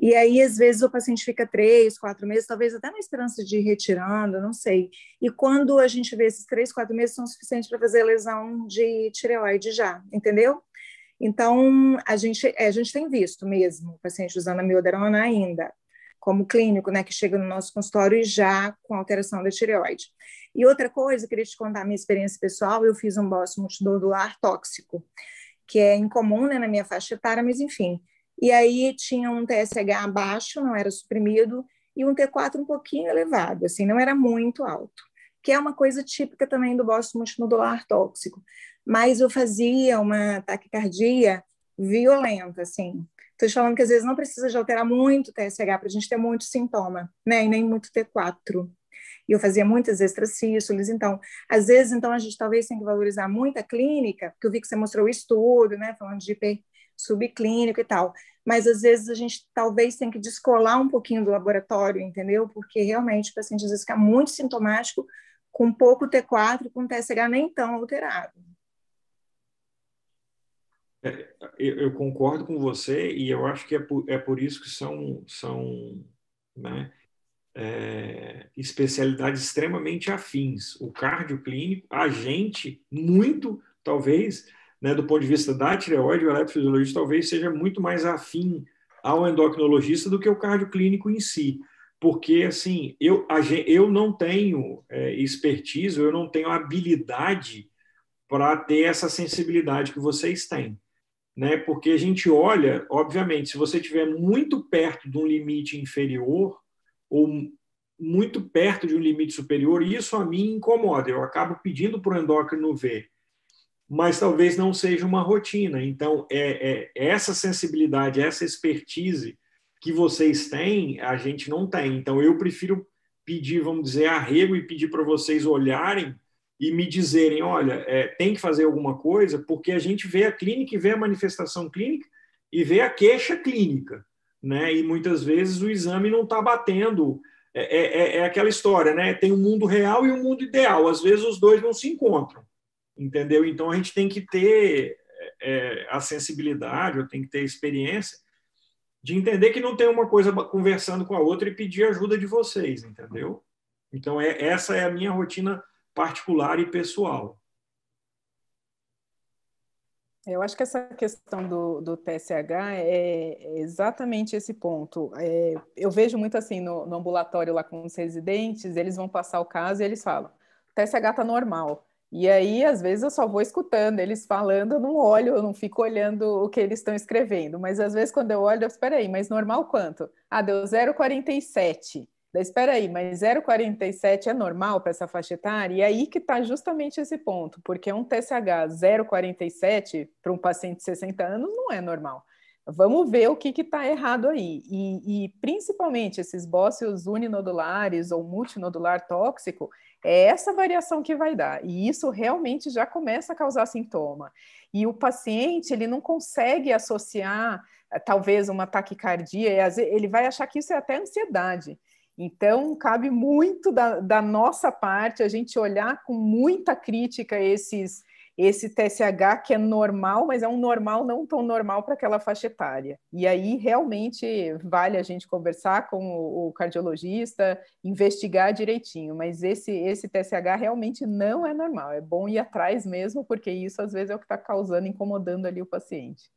E aí, às vezes, o paciente fica 3, 4 meses, talvez até na esperança de ir retirando, não sei. E quando a gente vê esses 3, 4 meses, são suficientes para fazer lesão de tireoide já, entendeu? Então, a gente tem visto mesmo o paciente usando amiodarona ainda, como clínico, né, que chega no nosso consultório e já com alteração da tireoide. E outra coisa, eu queria te contar a minha experiência pessoal, eu fiz um bócio multinodular tóxico, que é incomum, né, na minha faixa etária, mas enfim. E aí tinha um TSH baixo, não era suprimido, e um T4 um pouquinho elevado, assim, não era muito alto. que é uma coisa típica também do bócio multinodular tóxico. Mas eu fazia uma taquicardia violenta, assim. Estou te falando que às vezes não precisa de alterar muito o TSH para a gente ter muito sintoma, né? E nem muito T4. E eu fazia muitas extracístoles, então, às vezes, então, a gente talvez tenha que valorizar muito a clínica, porque eu vi que você mostrou o estudo, né, falando de hiper subclínico e tal, mas às vezes a gente talvez tem que descolar um pouquinho do laboratório, entendeu? Porque realmente o paciente às vezes fica muito sintomático com pouco T4 e com TSH nem tão alterado. Eu concordo com você e eu acho que é por isso que são né, especialidades extremamente afins. O cardioclínico, a gente, muito, talvez, né, do ponto de vista da tireoide, o eletrofisiologista talvez seja muito mais afim ao endocrinologista do que o cardioclínico em si. Porque, assim, eu não tenho expertise, eu não tenho habilidade para ter essa sensibilidade que vocês têm. Né? Porque a gente olha, obviamente, se você estiver muito perto de um limite inferior ou muito perto de um limite superior, isso a mim incomoda. Eu acabo pedindo para o endócrino ver, mas talvez não seja uma rotina. Então, essa sensibilidade, essa expertise que vocês têm, a gente não tem. Então, eu prefiro pedir, vamos dizer, arrego e pedir para vocês olharem e me dizerem, olha, tem que fazer alguma coisa, porque a gente vê a clínica e vê a manifestação clínica e vê a queixa clínica, né? E muitas vezes o exame não está batendo. É aquela história, né? Tem o mundo real e o mundo ideal. Às vezes os dois não se encontram, entendeu? Então a gente tem que ter a sensibilidade, eu tenho que ter a experiência de entender que não tem uma coisa conversando com a outra e pedir ajuda de vocês, entendeu? Então essa é a minha rotina particular e pessoal. Eu acho que essa questão do TSH é exatamente esse ponto. Eu vejo muito assim no ambulatório lá com os residentes, eles vão passar o caso e eles falam, o TSH está normal. E aí, às vezes, eu só vou escutando eles falando, eu não olho, eu não fico olhando o que eles estão escrevendo. Mas, às vezes, quando eu olho, eu espera aí, mas normal quanto? Ah, deu 0,47. Daí, espera aí, mas 0,47 é normal para essa faixa etária? E aí que está justamente esse ponto, porque um TSH 0,47 para um paciente de 60 anos não é normal. Vamos ver o que está errado aí. E principalmente esses bócios uninodulares ou multinodular tóxico, é essa variação que vai dar. E isso realmente já começa a causar sintoma. E o paciente, ele não consegue associar, talvez, uma taquicardia, ele vai achar que isso é até ansiedade. Então, cabe muito da nossa parte a gente olhar com muita crítica esse TSH que é normal, mas é um normal não tão normal para aquela faixa etária. E aí, realmente, vale a gente conversar com o cardiologista, investigar direitinho, mas esse TSH realmente não é normal. É bom ir atrás mesmo, porque isso, às vezes, é o que está causando, incomodando ali o paciente.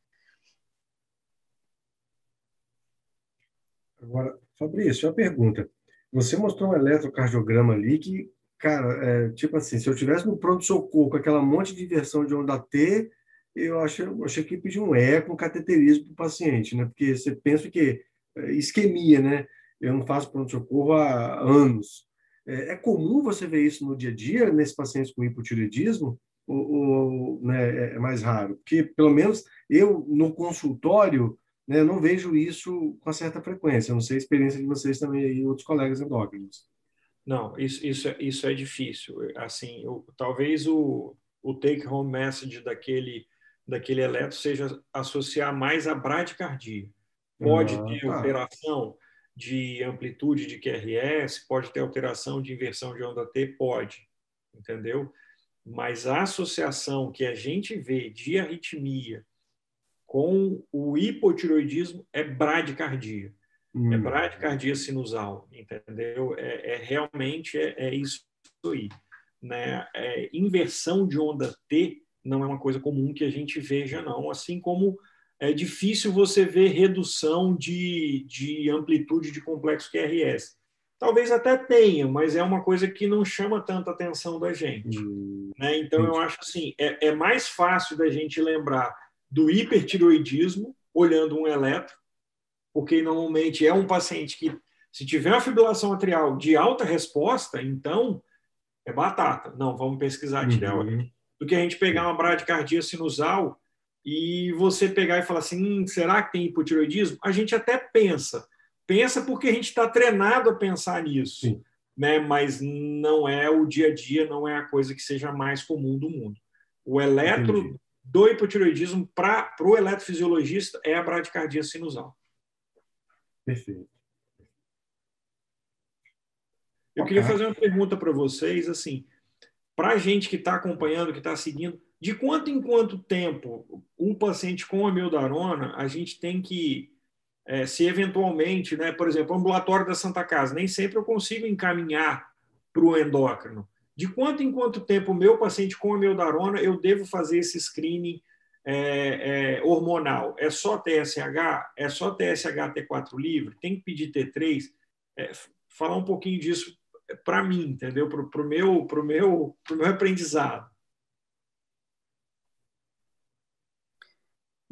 Agora, Fabrício, uma pergunta. Você mostrou um eletrocardiograma ali que, cara, tipo assim, se eu tivesse no pronto-socorro com aquela monte de inversão de onda T, eu achei que ia pedir um eco, um cateterismo para o paciente, né? Porque você pensa que isquemia, né? Eu não faço pronto-socorro há anos. É comum você ver isso no dia a dia, nesses pacientes com hipotireoidismo, ou né, é mais raro? Porque, pelo menos, eu, no consultório, né, eu não vejo isso com certa frequência. Eu não sei a experiência de vocês também e outros colegas endócrinos. Não, isso é difícil. Assim, talvez o take-home message daquele eletro seja associar mais à bradicardia. Pode ter Tá. alteração de amplitude de QRS, pode ter alteração de inversão de onda T, pode, entendeu? Mas a associação que a gente vê de arritmia com o hipotiroidismo é bradicardia. É bradicardia sinusal, entendeu? Realmente isso aí. Né? Inversão de onda T não é uma coisa comum que a gente veja, não. Assim como é difícil você ver redução de amplitude de complexo QRS. Talvez até tenha, mas é uma coisa que não chama tanta atenção da gente. Né? Então, eu acho assim, é mais fácil da gente lembrar do hipertiroidismo olhando um eletro, porque normalmente é um paciente que, se tiver uma fibrilação atrial de alta resposta, então é batata. Não, vamos pesquisar a tireoide. Do que a gente pegar uma bradicardia sinusal e você pegar e falar assim, será que tem hipotireoidismo? A gente até pensa porque a gente está treinado a pensar nisso, Sim. né? Mas não é o dia a dia, não é a coisa que seja mais comum do mundo. O eletro Entendi. do hipotireoidismo para o eletrofisiologista é a bradicardia sinusal. Perfeito. Eu queria fazer uma pergunta para vocês, assim, para a gente que está acompanhando, que está seguindo, de quanto em quanto tempo um paciente com amiodarona a gente tem que, se eventualmente, né, por exemplo, o ambulatório da Santa Casa, nem sempre eu consigo encaminhar para o endócrino. De quanto em quanto tempo o meu paciente com amiodarona eu devo fazer esse screening hormonal? É só TSH? É só TSH T4 livre? Tem que pedir T3? Falar um pouquinho disso para mim, entendeu? Para o meu aprendizado.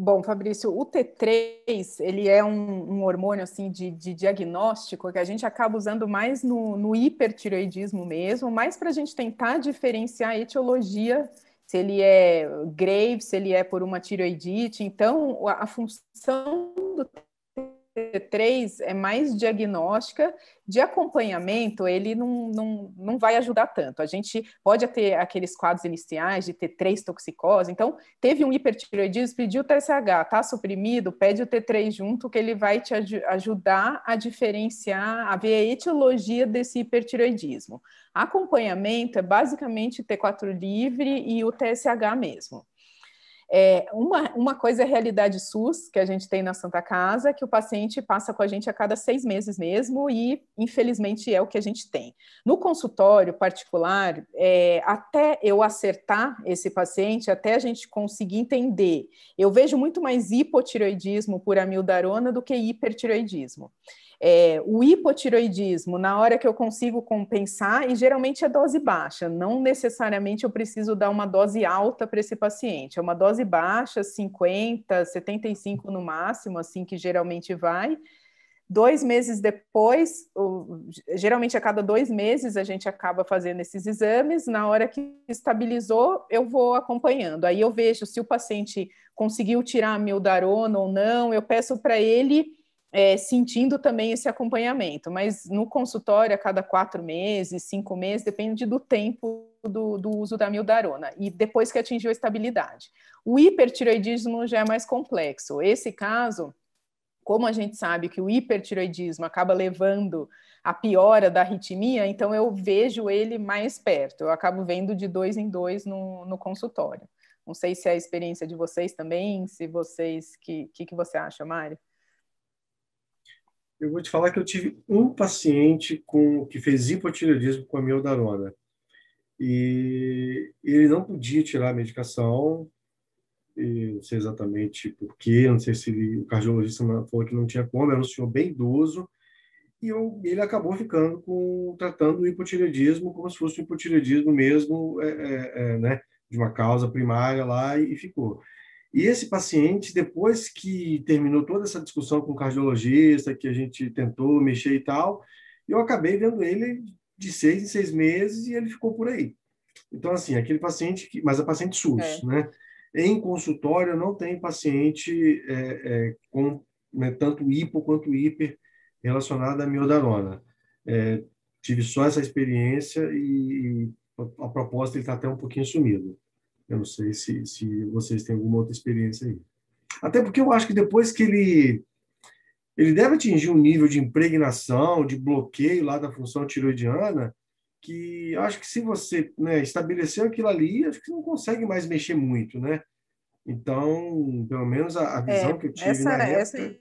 Bom, Fabrício, o T3, ele é um hormônio assim, de diagnóstico que a gente acaba usando mais no hipertireoidismo mesmo, mais para a gente tentar diferenciar a etiologia, se ele é Graves, se ele é por uma tireoidite. Então, a função do T3 é mais diagnóstica, de acompanhamento ele não vai ajudar tanto. A gente pode ter aqueles quadros iniciais de T3 toxicose, então teve um hipertireoidismo, pediu o TSH, está suprimido, pede o T3 junto, que ele vai te ajudar a diferenciar, a ver a etiologia desse hipertireoidismo. Acompanhamento é basicamente T4 livre e o TSH mesmo. Uma coisa é a realidade SUS, que a gente tem na Santa Casa, que o paciente passa com a gente a cada 6 meses mesmo, e infelizmente é o que a gente tem. No consultório particular, até eu acertar esse paciente, até a gente conseguir entender, eu vejo muito mais hipotireoidismo por amiodarona do que hipertireoidismo. O hipotireoidismo, na hora que eu consigo compensar, e geralmente é dose baixa, não necessariamente eu preciso dar uma dose alta para esse paciente, é uma dose baixa, 50, 75 no máximo, assim que geralmente vai. 2 meses depois, geralmente a cada 2 meses a gente acaba fazendo esses exames, na hora que estabilizou, eu vou acompanhando. Aí eu vejo se o paciente conseguiu tirar a amiodarona ou não, eu peço para ele sentindo também esse acompanhamento, mas no consultório a cada 4 meses, 5 meses, depende do tempo do uso da amiodarona, e depois que atingiu a estabilidade. O hipertireoidismo já é mais complexo. Esse caso, como a gente sabe que o hipertireoidismo acaba levando a piora da arritmia, então eu vejo ele mais perto, eu acabo vendo de 2 em 2 no consultório. Não sei se é a experiência de vocês também, se vocês, que você acha, Mário? Eu vou te falar que eu tive um paciente que fez hipotireoidismo com amiodarona. E ele não podia tirar a medicação, e não sei exatamente por quê, não sei se o cardiologista falou que não tinha como, era um senhor bem idoso, e ele acabou tratando o hipotireoidismo como se fosse um hipotireoidismo mesmo, né, de uma causa primária lá, e ficou. E esse paciente, depois que terminou toda essa discussão com o cardiologista, que a gente tentou mexer e tal, eu acabei vendo ele de 6 em 6 meses e ele ficou por aí. Então, assim, aquele paciente, mas é paciente SUS, né? Em consultório, não tem paciente com, né, tanto hipo quanto hiper relacionado à miodarona. Tive só essa experiência e a proposta ele está até um pouquinho sumido. Eu não sei se vocês têm alguma outra experiência aí. Até porque eu acho que depois que ele deve atingir um nível de impregnação, de bloqueio lá da função tiroidiana, que acho que se você, né, estabeleceu aquilo ali, acho que você não consegue mais mexer muito, né? Então, pelo menos a visão que eu tive na época...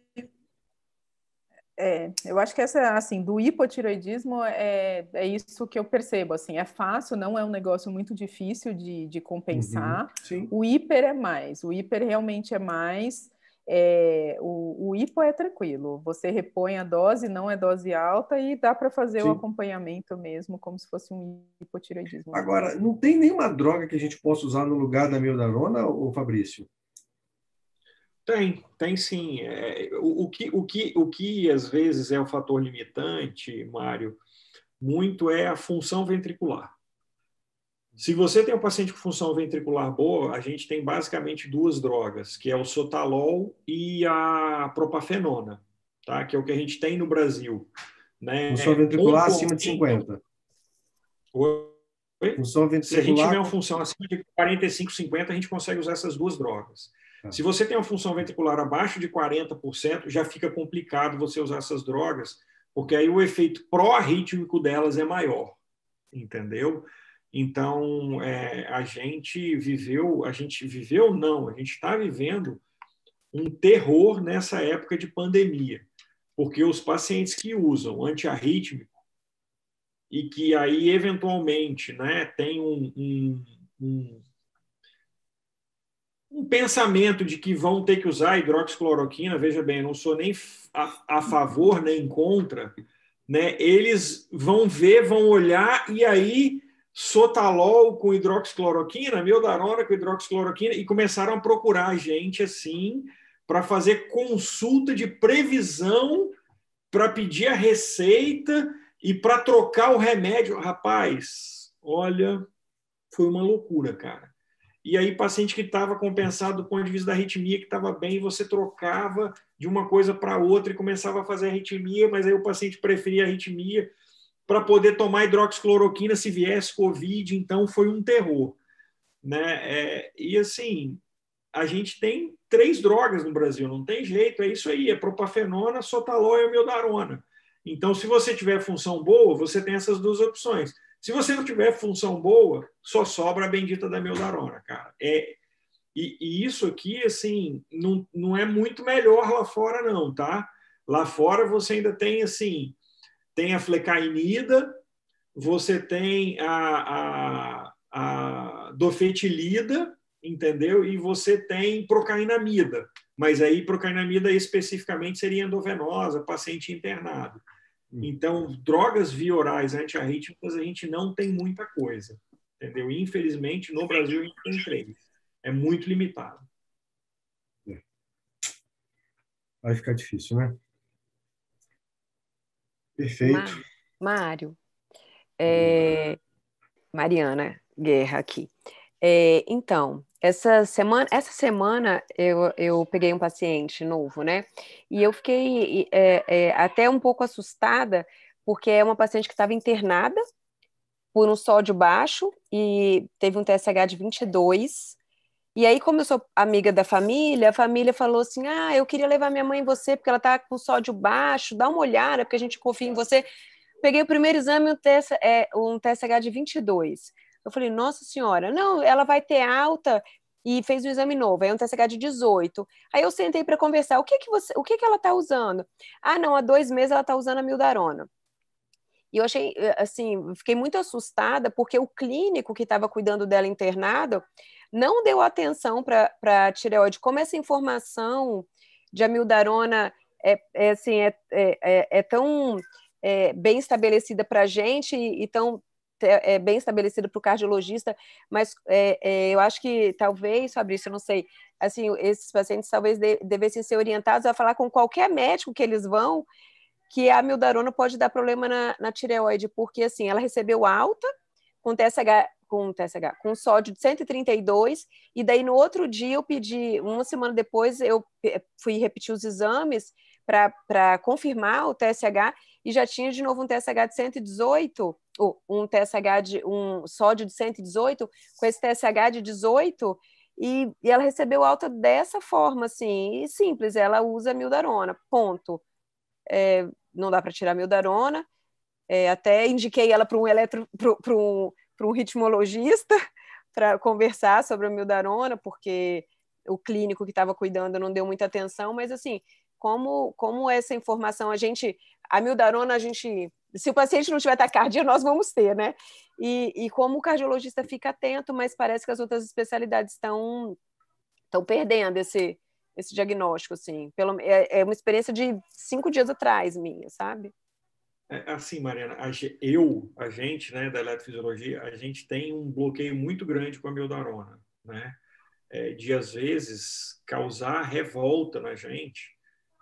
Eu acho que essa, assim, do hipotireoidismo é isso que eu percebo, assim, é fácil, não é um negócio muito difícil de compensar. Sim. O hiper é mais, o hiper realmente é mais, o hipo é tranquilo, você repõe a dose, não é dose alta, e dá para fazer o acompanhamento mesmo, como se fosse um hipotireoidismo. Agora, não tem nenhuma droga que a gente possa usar no lugar da amiodarona, ô Fabrício? Tem sim. O que às vezes é o fator limitante, Mário, muito é a função ventricular. Se você tem um paciente com função ventricular boa, a gente tem basicamente duas drogas, que é o sotalol e a propafenona, tá? Que é o que a gente tem no Brasil, né? Função ventricular acima de 50. Oi? Função Se a gente tiver ventricular... uma função acima de 45, 50, a gente consegue usar essas duas drogas. Tá. Se você tem uma função ventricular abaixo de 40%, já fica complicado você usar essas drogas, porque aí o efeito pró-arrítmico delas é maior, entendeu? Então, a gente está vivendo um terror nessa época de pandemia, porque os pacientes que usam antiarrítmico e que aí, eventualmente, né, tem um pensamento de que vão ter que usar hidroxicloroquina, veja bem, eu não sou nem a favor nem contra, né, eles vão ver, vão olhar, e aí sotalol com hidroxicloroquina, mildarona com hidroxicloroquina, e começaram a procurar a gente assim para fazer consulta de previsão, para pedir a receita e para trocar o remédio. Rapaz, olha, foi uma loucura, cara. E aí, paciente que estava compensado do ponto de vista da arritmia, que estava bem, você trocava de uma coisa para outra e começava a fazer arritmia, mas aí o paciente preferia a arritmia para poder tomar hidroxicloroquina se viesse Covid, então foi um terror, né? E assim, a gente tem 3 drogas no Brasil, não tem jeito, é isso aí, é propafenona, sotalol e mildarona. Então, se você tiver função boa, você tem essas duas opções. Se você não tiver função boa, só sobra a bendita da mildarona, cara. E isso aqui, assim, não é muito melhor lá fora, não, tá? Lá fora você ainda tem, assim, tem a flecainida, você tem a dofetilida, entendeu? E você tem procainamida. Mas aí procainamida especificamente seria endovenosa, paciente internado. Então, drogas via orais antiarrítmicas a gente não tem muita coisa, entendeu? E, infelizmente, no Brasil a gente tem 3. É muito limitado. Vai ficar difícil, né? Perfeito. Mário, Mariana Guerra aqui. Então, essa semana eu peguei um paciente novo, né? E eu fiquei até um pouco assustada, porque é uma paciente que estava internada por um sódio baixo e teve um TSH de 22. E aí, como eu sou amiga da família, a família falou assim: ah, eu queria levar minha mãe em você, porque ela está com sódio baixo, dá uma olhada, porque a gente confia em você. Peguei o primeiro exame, um TSH de 22. Eu falei, nossa senhora, não, ela vai ter alta, e fez um exame novo, aí um TSH de 18. Aí eu sentei para conversar, o que ela está usando? Ah, não, há 2 meses ela está usando a mildarona. E eu achei, assim, fiquei muito assustada, porque o clínico que estava cuidando dela internado não deu atenção para a tireoide. Como essa informação de amildarona é tão bem estabelecida para a gente e tão bem estabelecida para o cardiologista, mas eu acho que talvez, Fabrício, eu não sei, assim, esses pacientes talvez devessem ser orientados a falar com qualquer médico que eles vão, que a amildarona pode dar problema na tireoide, porque assim, ela recebeu alta com com sódio de 132, e daí no outro dia eu pedi, uma semana depois eu fui repetir os exames para confirmar o TSH, e já tinha de novo um TSH de 118, um sódio de 118, com esse TSH de 18, e ela recebeu alta dessa forma, assim, e simples, ela usa mildarona, ponto. Não dá para tirar a mildarona, até indiquei ela para um ritmologista para conversar sobre a mildarona, porque o clínico que estava cuidando não deu muita atenção, mas assim, como essa informação, a mildarona, se o paciente não tiver taquicardia, nós vamos ter, né? E como o cardiologista fica atento, mas parece que as outras especialidades estão perdendo esse diagnóstico, assim. É uma experiência de 5 dias atrás minha, sabe? Assim, Mariana, a gente, né, da eletrofisiologia, a gente tem um bloqueio muito grande com a mildarona, né? De, às vezes, causar revolta na gente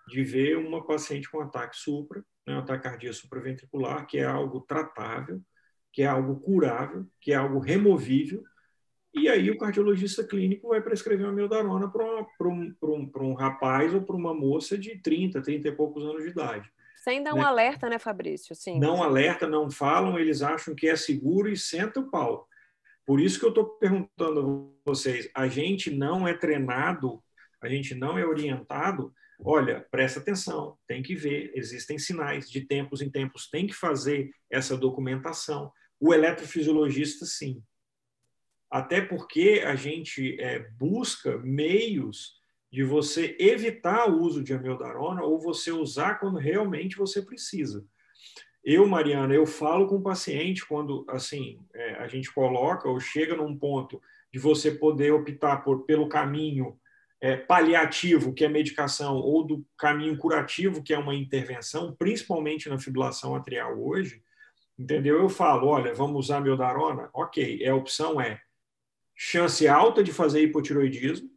de ver uma paciente com ataque supra, né, um ataque cardíaco supraventricular, que é algo tratável, que é algo curável, que é algo removível, e aí o cardiologista clínico vai prescrever uma amiodarona para um rapaz ou para uma moça de 30 e poucos anos de idade. Sem dar um Né? alerta, né, Fabrício? Sim. Não alerta, não falam, eles acham que é seguro e senta o pau. Por isso que eu estou perguntando a vocês, a gente não é treinado, a gente não é orientado, olha, presta atenção, tem que ver, existem sinais, de tempos em tempos tem que fazer essa documentação. O eletrofisiologista, sim. Até porque a gente busca meios de você evitar o uso de amiodarona ou você usar quando realmente você precisa. Mariana, eu falo com o paciente quando assim, a gente coloca ou chega num ponto de você poder optar pelo caminho paliativo, que é medicação, ou do caminho curativo, que é uma intervenção, principalmente na fibrilação atrial hoje, entendeu? Eu falo, olha, vamos usar amiodarona? Ok, a opção é chance alta de fazer hipotiroidismo,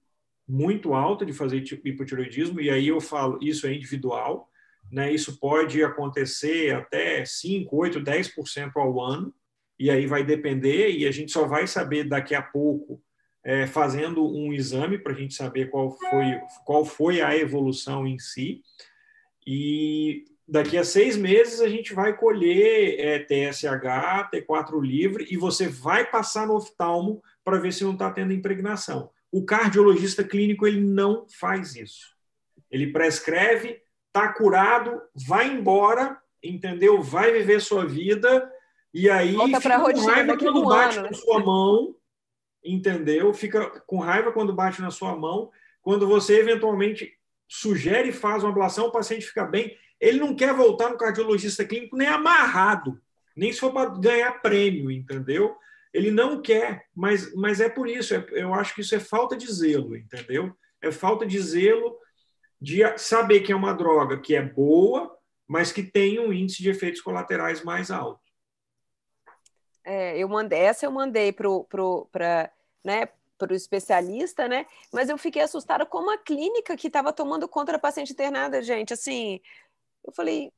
muito alta de fazer hipotiroidismo, e aí eu falo, isso é individual, né? Isso pode acontecer até 5, 8, 10% ao ano, e aí vai depender, e a gente só vai saber daqui a pouco, fazendo um exame para a gente saber qual foi a evolução em si, e daqui a 6 meses a gente vai colher TSH, T4 livre, e você vai passar no oftalmo para ver se não está tendo impregnação. O cardiologista clínico ele não faz isso. Ele prescreve, está curado, vai embora, entendeu? Vai viver sua vida, e aí volta fica com raiva quando bate na sua mão, entendeu? Fica com raiva quando bate na sua mão, quando você eventualmente sugere e faz uma ablação, o paciente fica bem, ele não quer voltar no cardiologista clínico nem amarrado, nem se for para ganhar prêmio, entendeu? Ele não quer, mas é por isso, eu acho que isso é falta de zelo, entendeu? É falta de zelo de saber que é uma droga que é boa, mas que tem um índice de efeitos colaterais mais alto. Eu mandei para né, o especialista, né? Mas eu fiquei assustada com a clínica que estava tomando conta da paciente internada, gente. Assim, eu falei,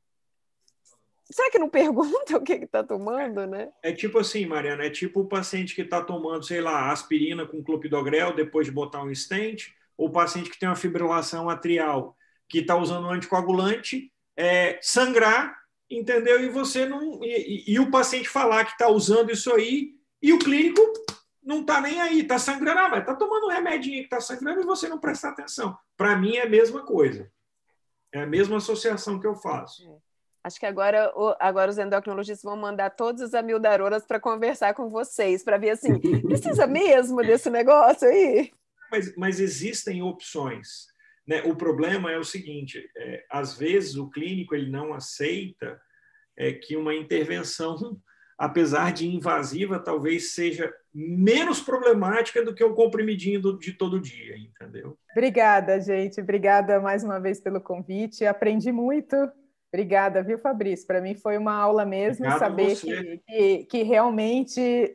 será que não pergunta o que está tomando, né? É tipo assim, Mariana, é tipo o paciente que está tomando, sei lá, aspirina com clopidogrel depois de botar um stent, ou o paciente que tem uma fibrilação atrial, que está usando um anticoagulante, sangrar, entendeu? E você não. E o paciente falar que está usando isso aí, e o clínico não está nem aí, está sangrando, mas está tomando um remedinho que está sangrando e você não prestar atenção. Para mim é a mesma coisa. É a mesma associação que eu faço. Acho que agora os endocrinologistas vão mandar todas as amidaronas para conversar com vocês, para ver assim, precisa mesmo desse negócio aí? Mas existem opções. Né? O problema é o seguinte, às vezes o clínico ele não aceita que uma intervenção, apesar de invasiva, talvez seja menos problemática do que o comprimidinho de todo dia, entendeu? Obrigada, gente. Obrigada mais uma vez pelo convite. Aprendi muito. Obrigada, viu, Fabrício? Para mim foi uma aula mesmo. Obrigado saber que realmente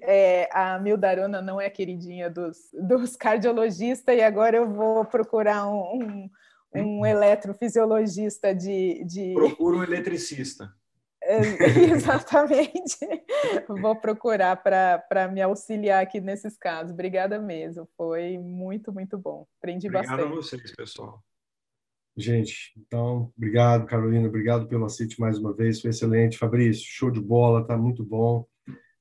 a amiodarona não é queridinha dos cardiologistas, e agora eu vou procurar um eletrofisiologista Procura um eletricista. Exatamente. Vou procurar para me auxiliar aqui nesses casos. Obrigada mesmo. Foi muito, muito bom. Aprendi bastante. Obrigado a vocês, pessoal. Gente, então, obrigado, Carolina, obrigado pelo aceite mais uma vez, foi excelente. Fabrício, show de bola, tá muito bom.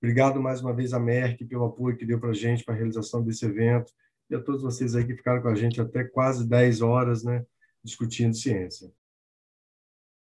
Obrigado mais uma vez a Merck pelo apoio que deu para a gente para a realização desse evento e a todos vocês aí que ficaram com a gente até quase 10 horas, né, discutindo ciência.